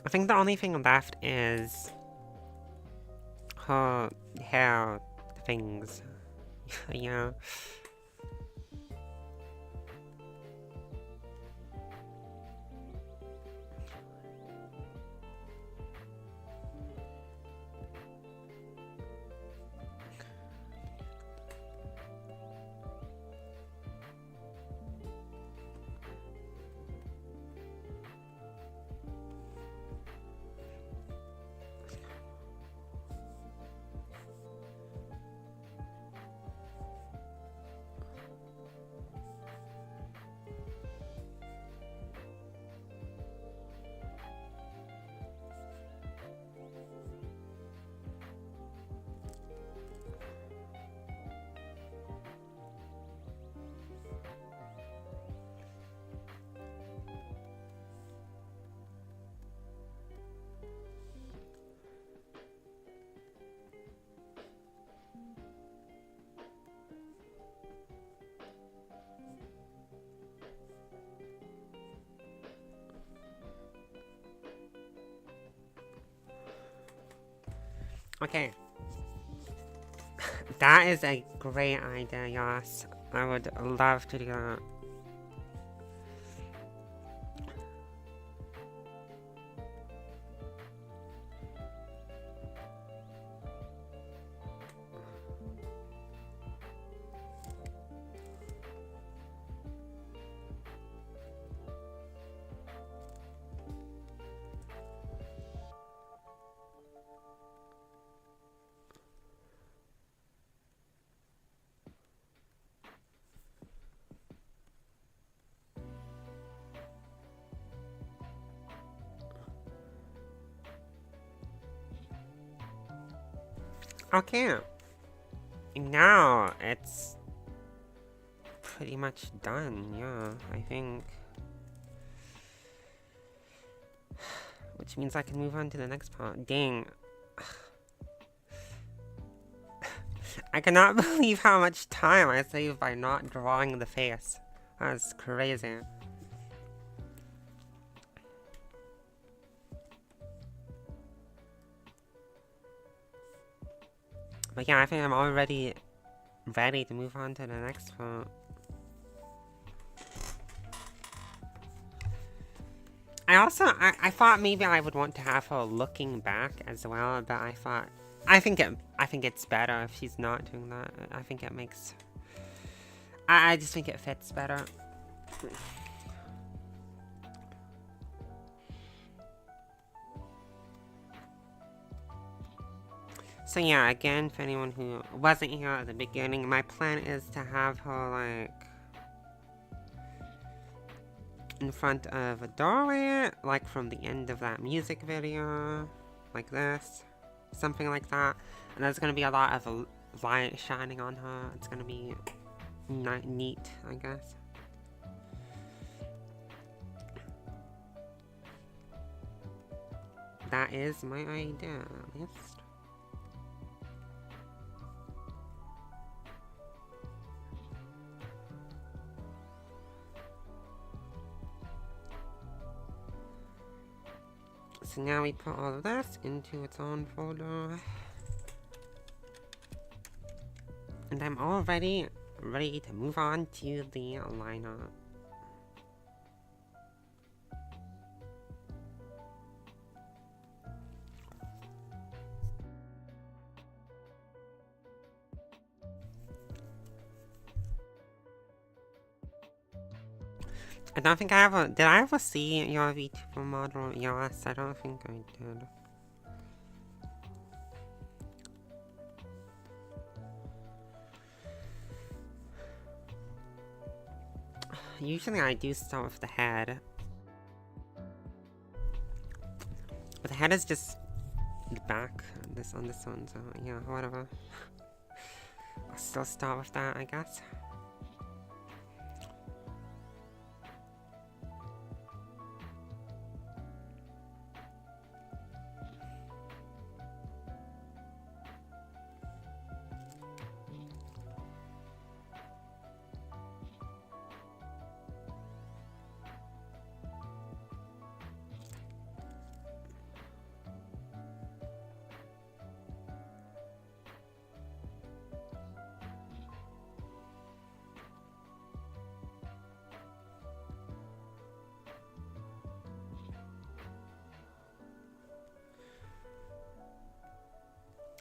I think the only thing left is her hair things. Yeah. Okay. That is a great idea, yes. I would love to do that. Okay. Now it's pretty much done, yeah, I think. Which means I can move on to the next part. Dang. I cannot believe how much time I saved by not drawing the face. That's crazy. But yeah, I think I'm already ready to move on to the next part. I thought maybe I would want to have her looking back as well, but I think it's better if she's not doing that. I think it makes, I just think it fits better. So yeah, again, for anyone who wasn't here at the beginning, my plan is to have her, like, in front of a doorway, like from the end of that music video, like this, something like that. And there's gonna be a lot of light shining on her. It's gonna be neat, I guess. That is my idea, at least. So now we put all of this into its own folder. And I'm already ready to move on to the lineup. I don't think I ever... Did I ever see your VTuber model? Yes, I don't think I did. Usually I do start with the head. But the head is just the back on this one, so yeah, whatever. I'll still start with that, I guess.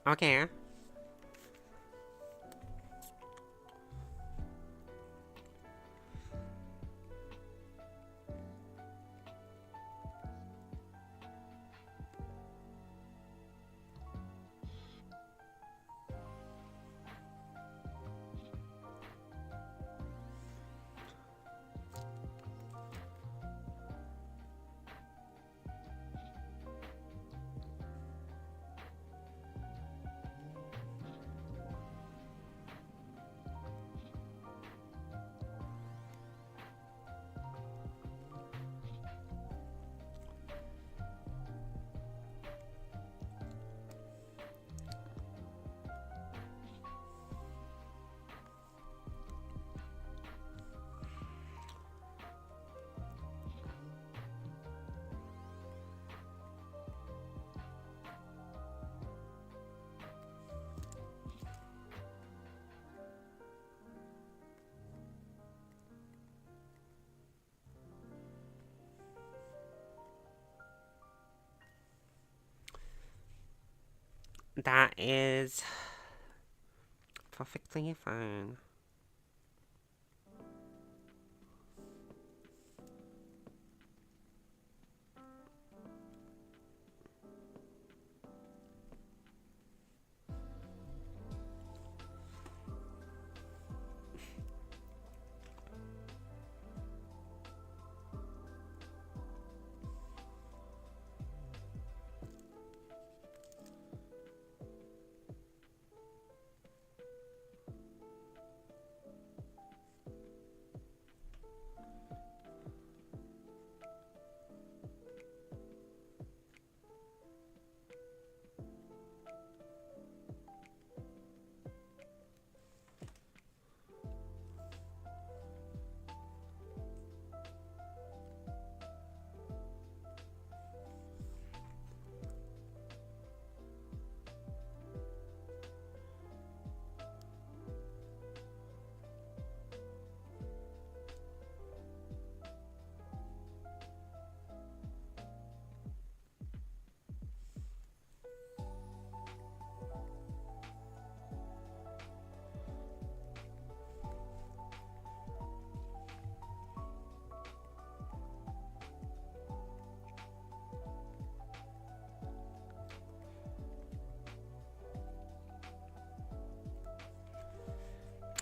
Okay. That is perfectly fine.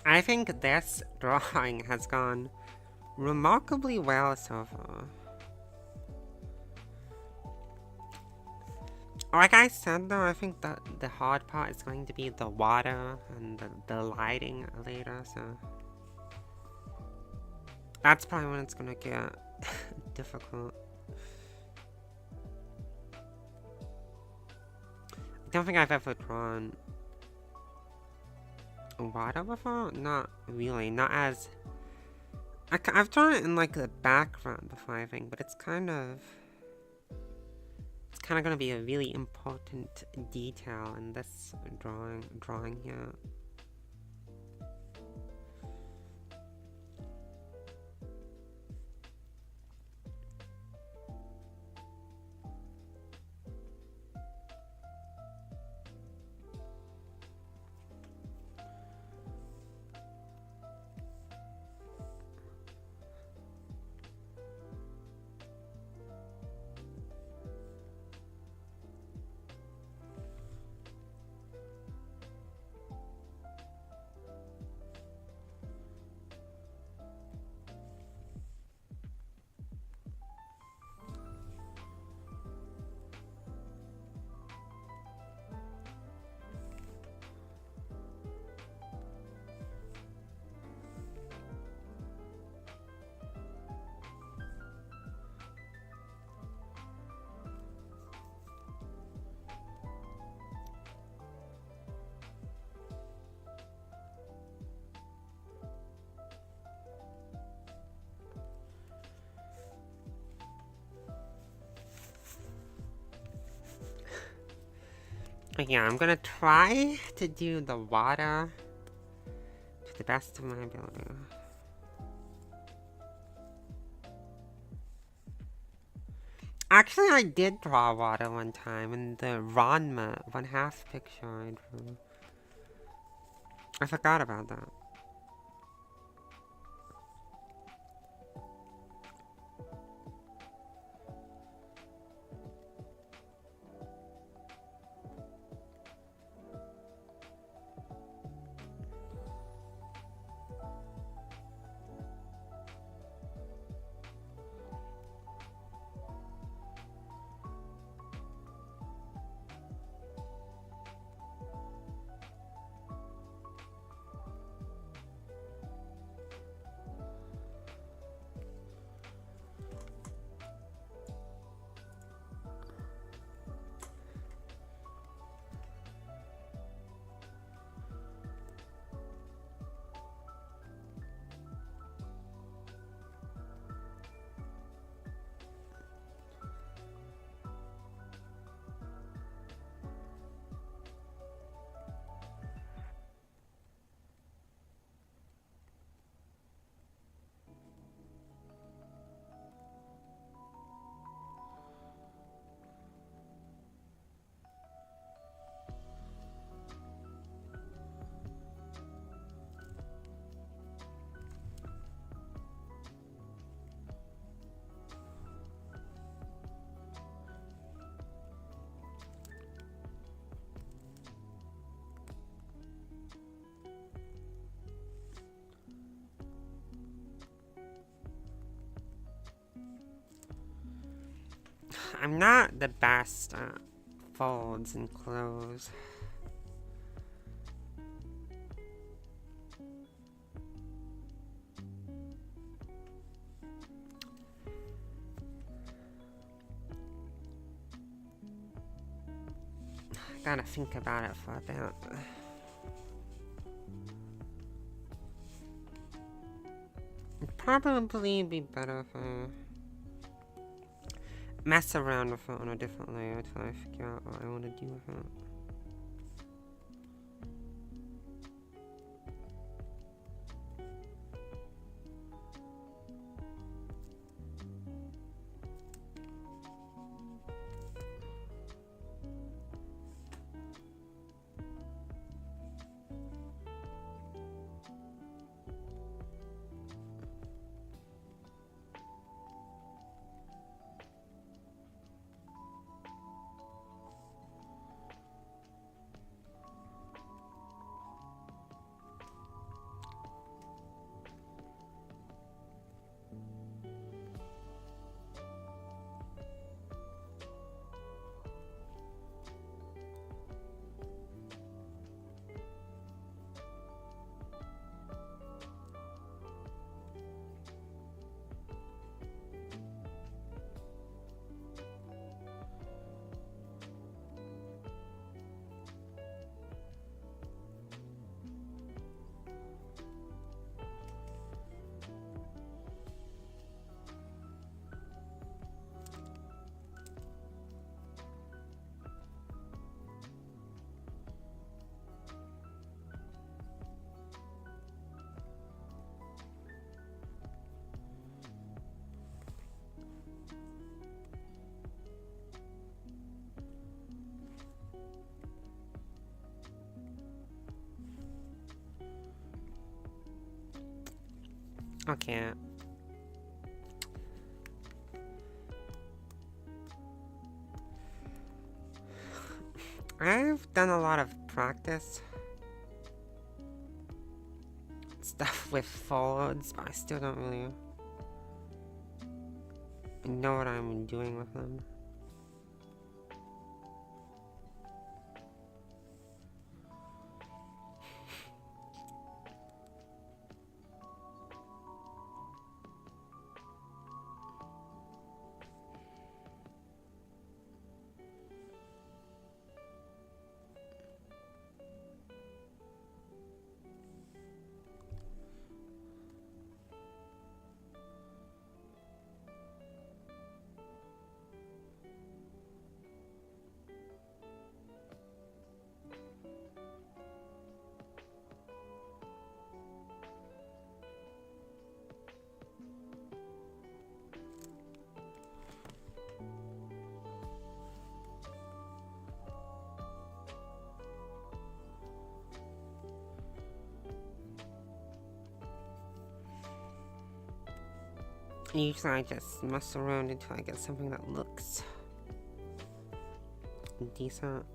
I think this drawing has gone remarkably well so far. Like I said though, I think that the hard part is going to be the water and the lighting later, so that's probably when it's gonna get difficult. I don't think I've ever drawn water before? Not really, not as... I've drawn it in like the background before, I think, but it's kind of gonna be a really important detail in this drawing here. But yeah, I'm gonna try to do the water to the best of my ability. Actually, I did draw water one time in the Ranma 1/2 picture I drew. I forgot about that. I'm not the best at folds and close. I gotta think about it for a bit. It'd probably be better if I mess around with it on a different layer until I figure out what I want to do with it. Okay. I've done a lot of practice stuff with folds, but I still don't really know what I'm doing with them. Usually I just mess around until I get something that looks decent.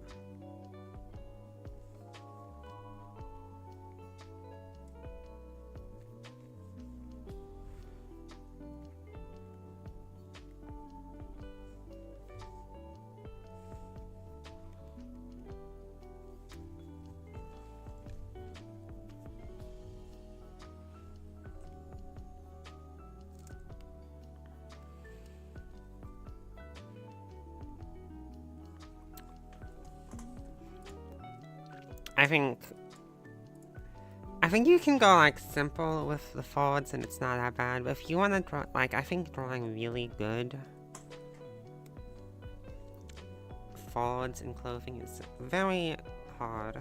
I think you can go like simple with the folds and it's not that bad, but if you want to draw, like, I think drawing really good folds and clothing is very hard.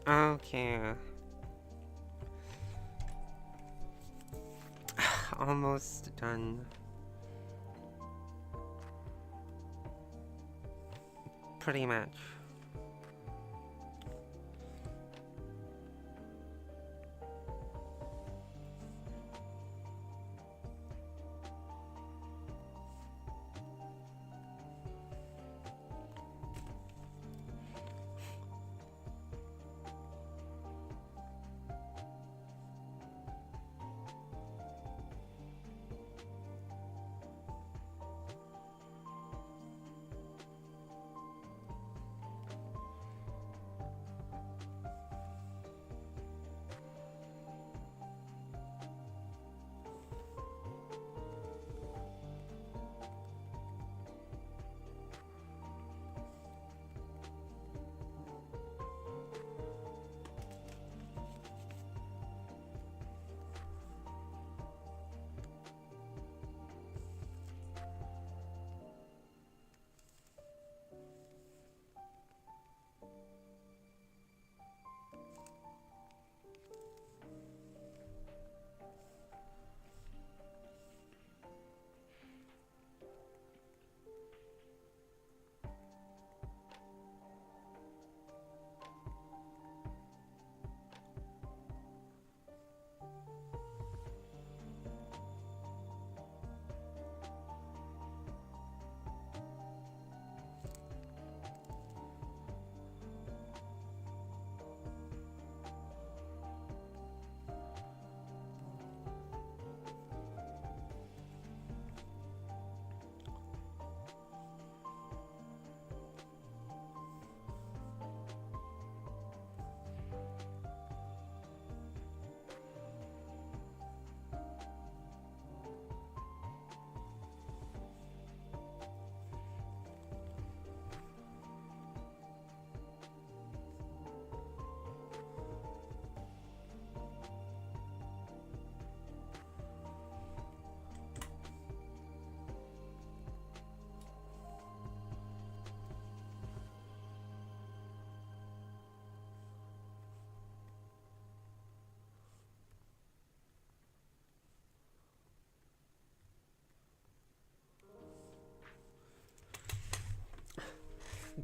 Okay. Almost done. Pretty much.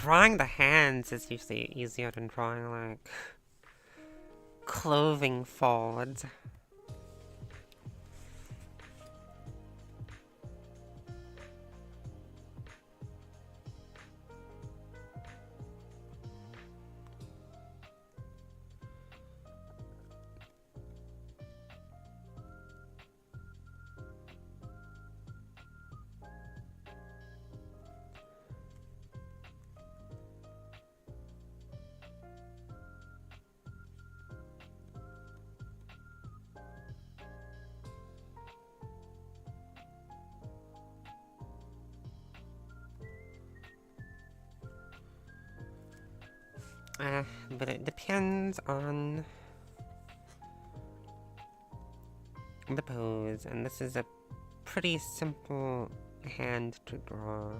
drawing the hands is usually easier than drawing, like, clothing folds. But it depends on the pose, and this is a pretty simple hand to draw.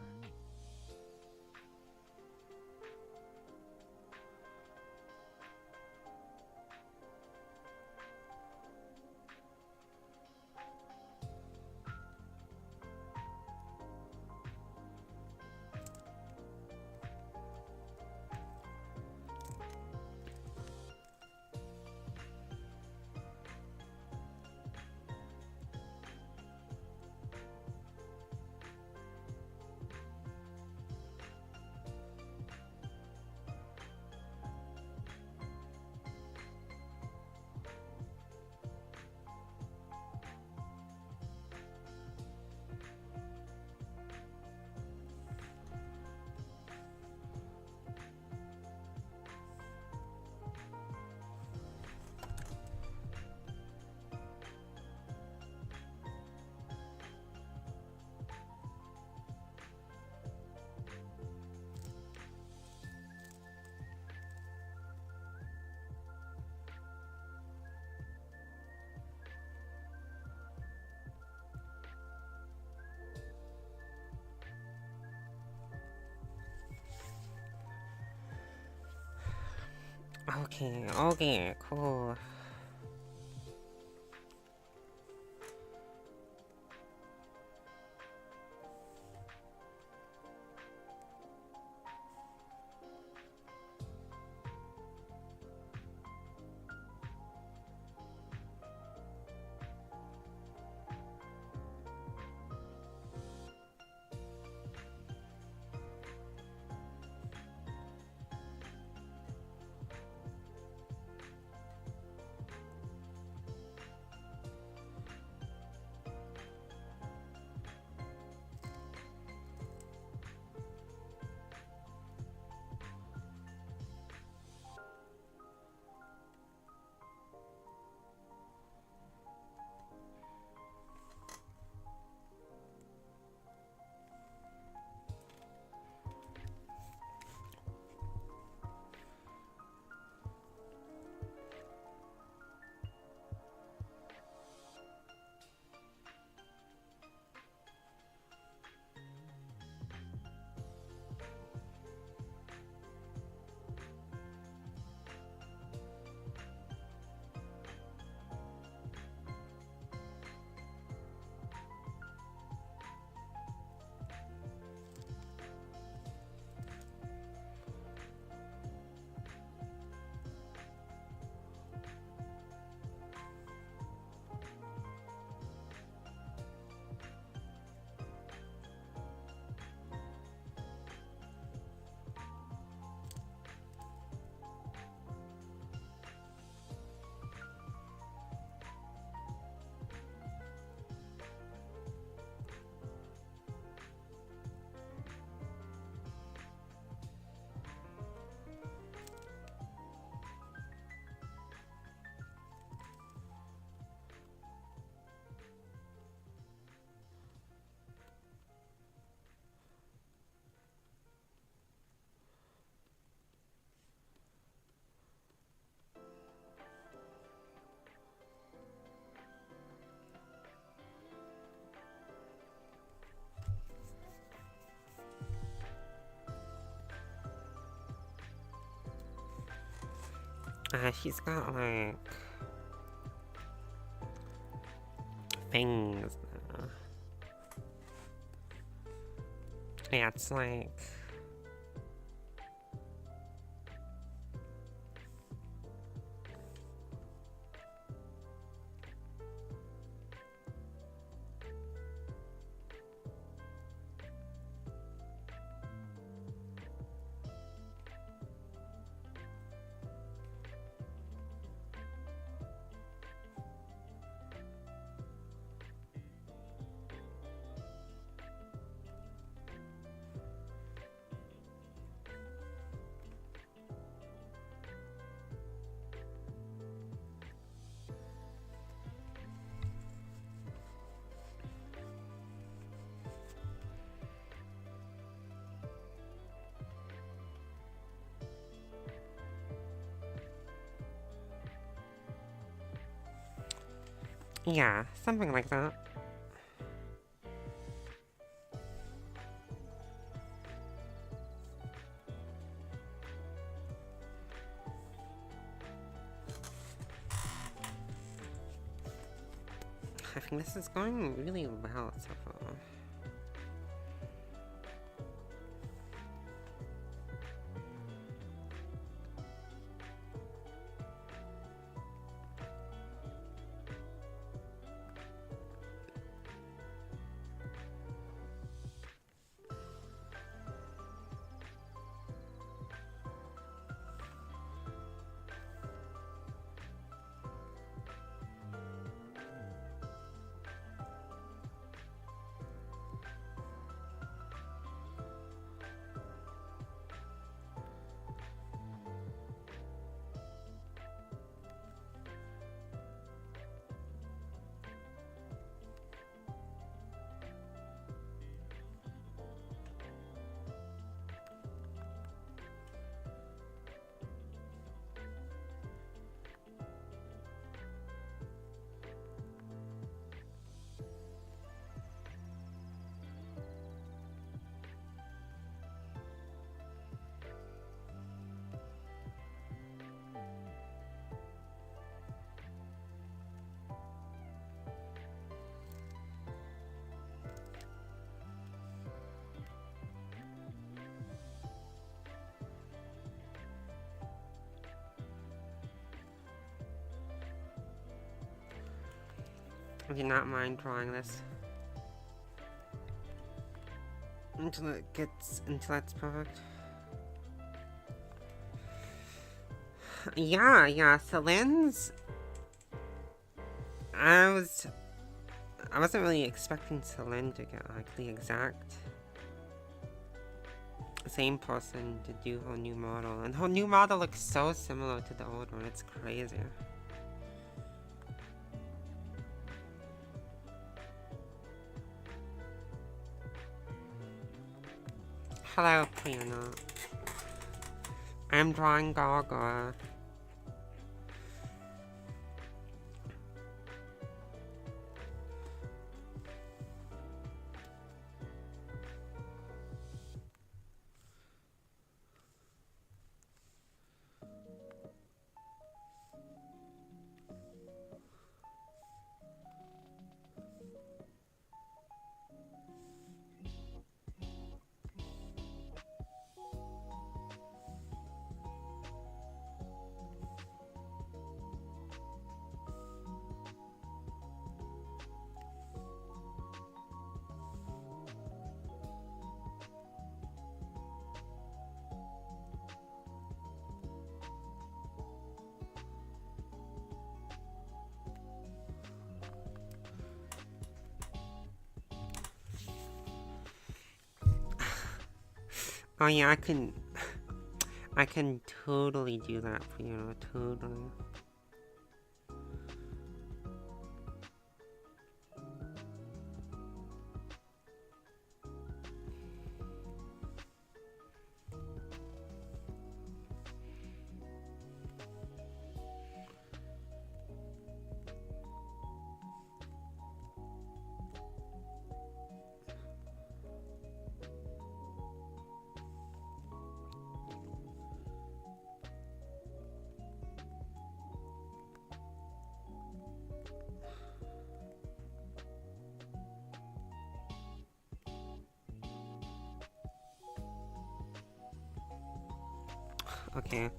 Okay, cool. She's got, like, things. Yeah, it's like Yeah, something like that. I think this is going really well so far. I do not mind drawing this until it's perfect. Yeah, so Lynn's, I wasn't really expecting Celine to get like the exact same person to do her new model, and her new model looks so similar to the old one, it's crazy. Hello, Priyana. I'm drawing Gura. Oh yeah, I can totally do that for you, totally. Okay.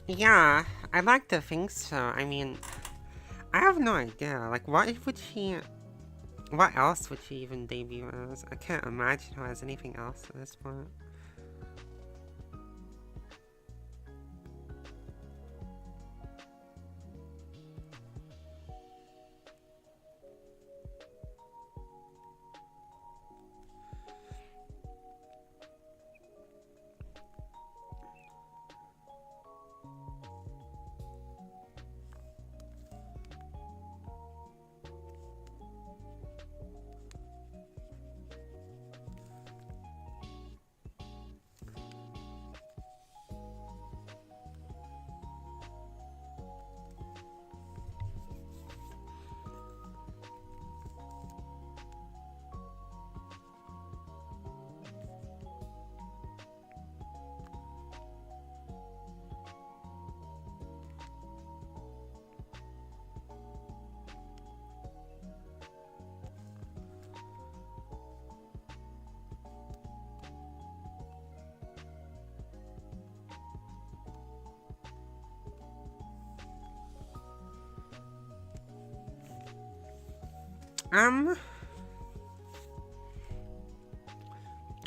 Yeah, I'd like to think so. I mean, I have no idea. Like, what would she... What else would she even debut as? I can't imagine her as anything else at this point.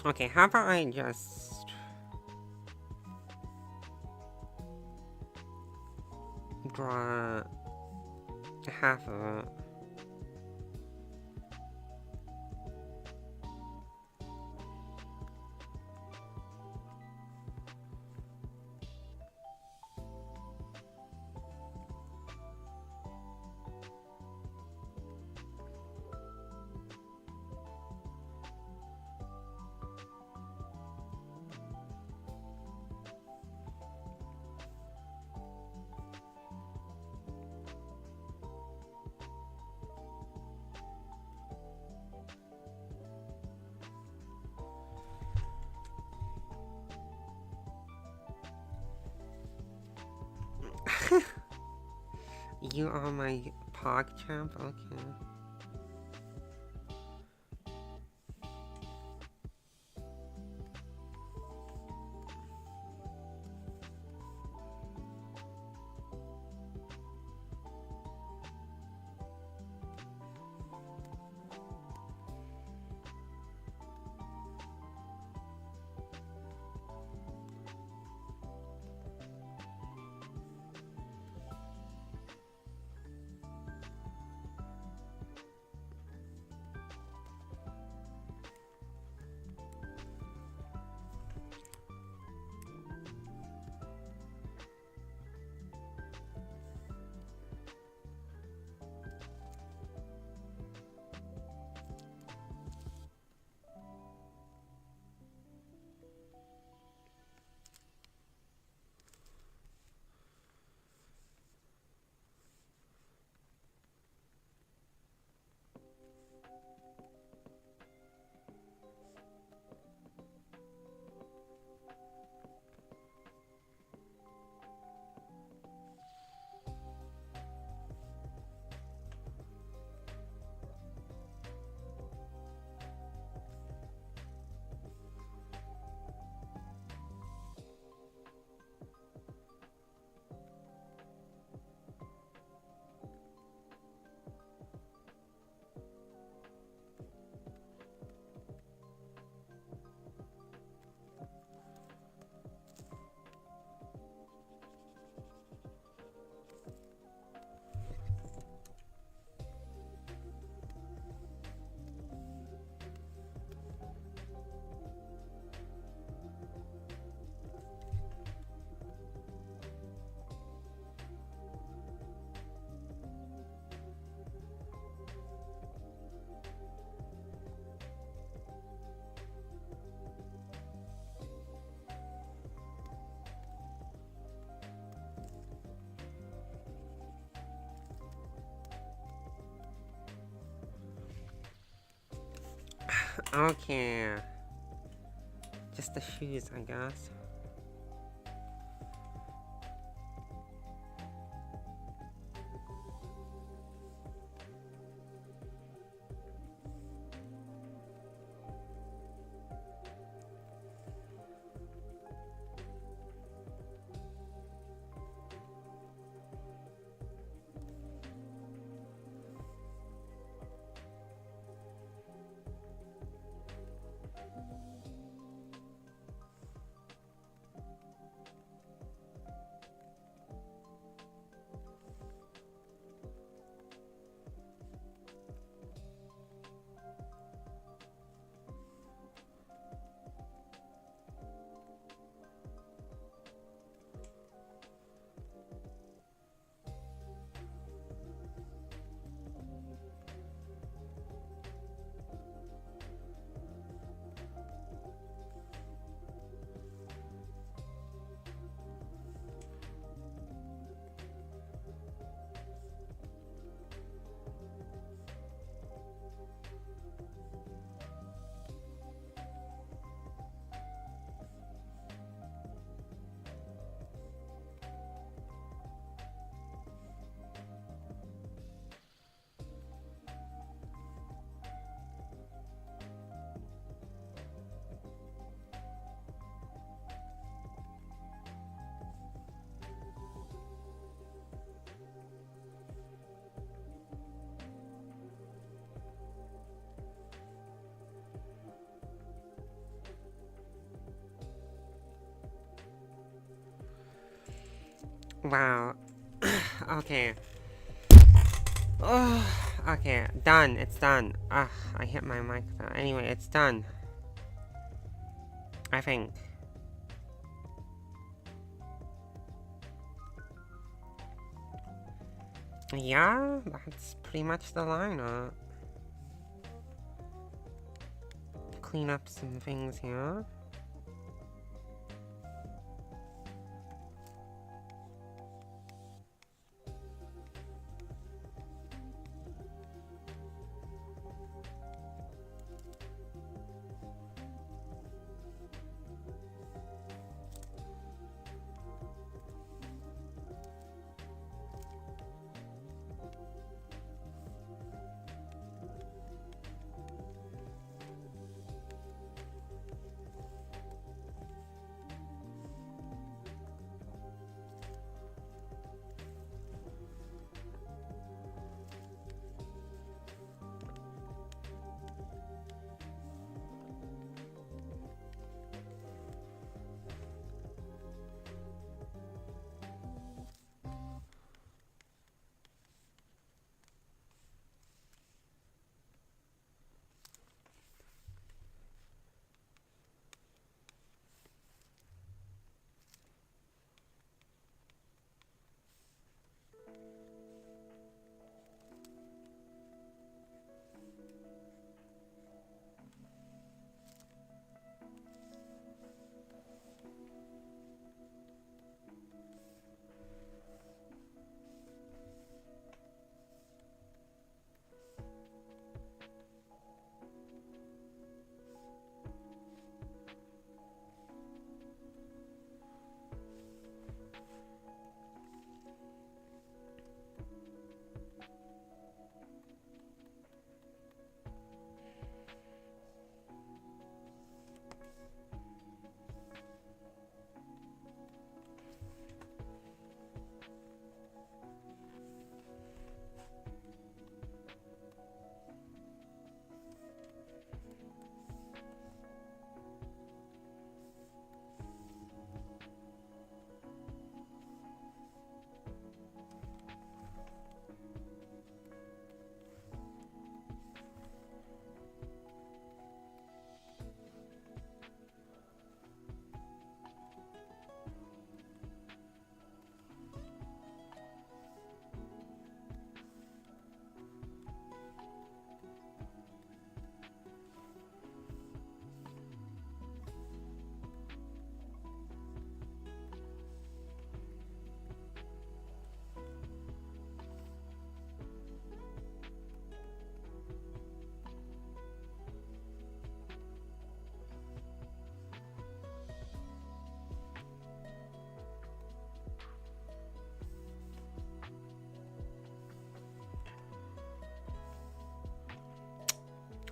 Okay, how about I just draw half of it. You are my pog champ? Okay. Okay. Just the shoes, I guess. Wow. Okay. Oh, okay, done. It's done. Ah, I hit my microphone. Anyway, it's done. I think. Yeah, that's pretty much the lineup. Clean up some things here.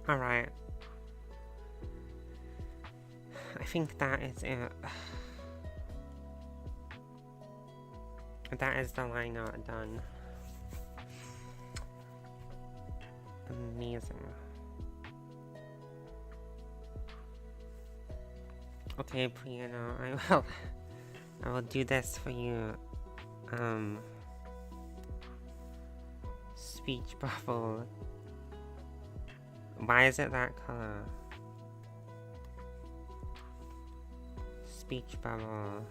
Alright. I think that is it. That is the lineup done. Amazing. Okay, Brianna, I will do this for you. Speech bubble. Why is it that color? Speech bubble.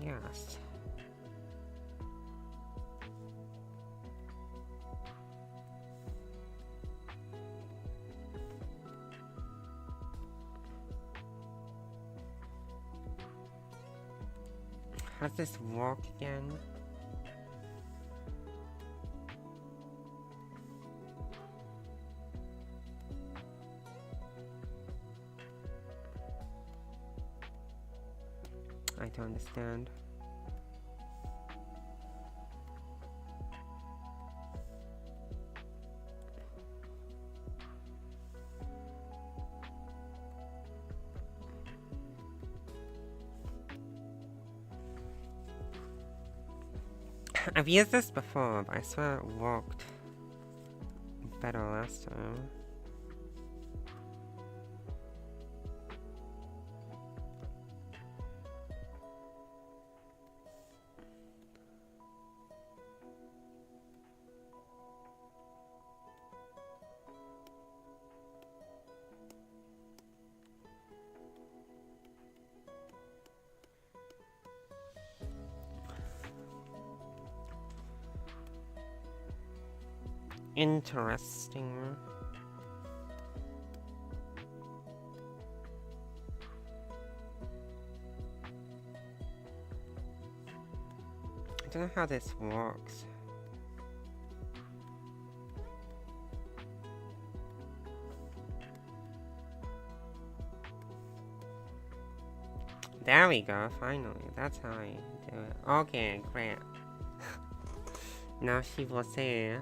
Yes. How does this work again? I don't understand. I've used this before, but I swear it worked better last time. Interesting. I don't know how this works. There we go, finally. That's how I do it. Okay, great. Now she will say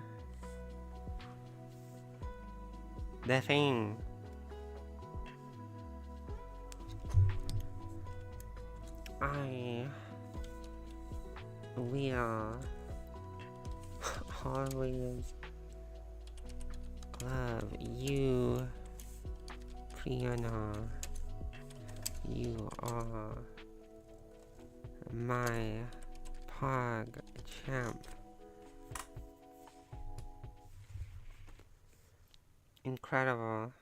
the thing. I will always love you, Brianna. You are my pog champ. Incredible.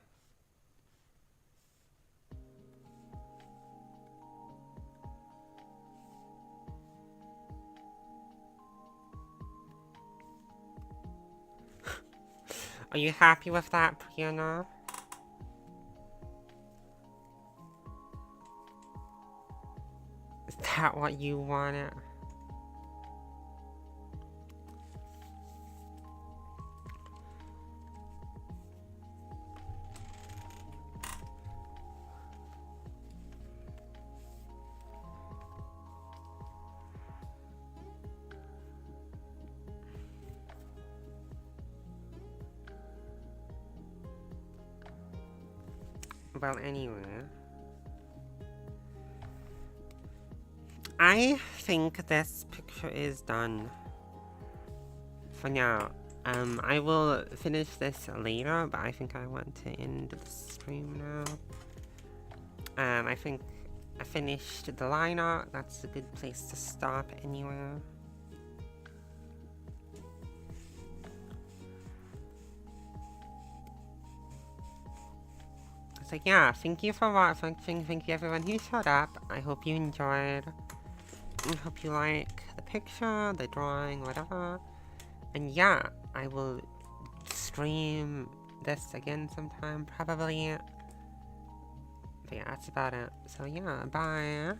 Are you happy with that, Brianna? Is that what you wanted? Well, anyway. I think this picture is done for now. I will finish this later, but I think I want to end the stream now. I think I finished the line art. That's a good place to stop anywhere. So yeah, thank you for watching. Thank you everyone who showed up. I hope you enjoyed. I hope you like the picture, the drawing, whatever. And yeah, I will stream this again sometime, probably. But yeah, that's about it. So yeah, bye.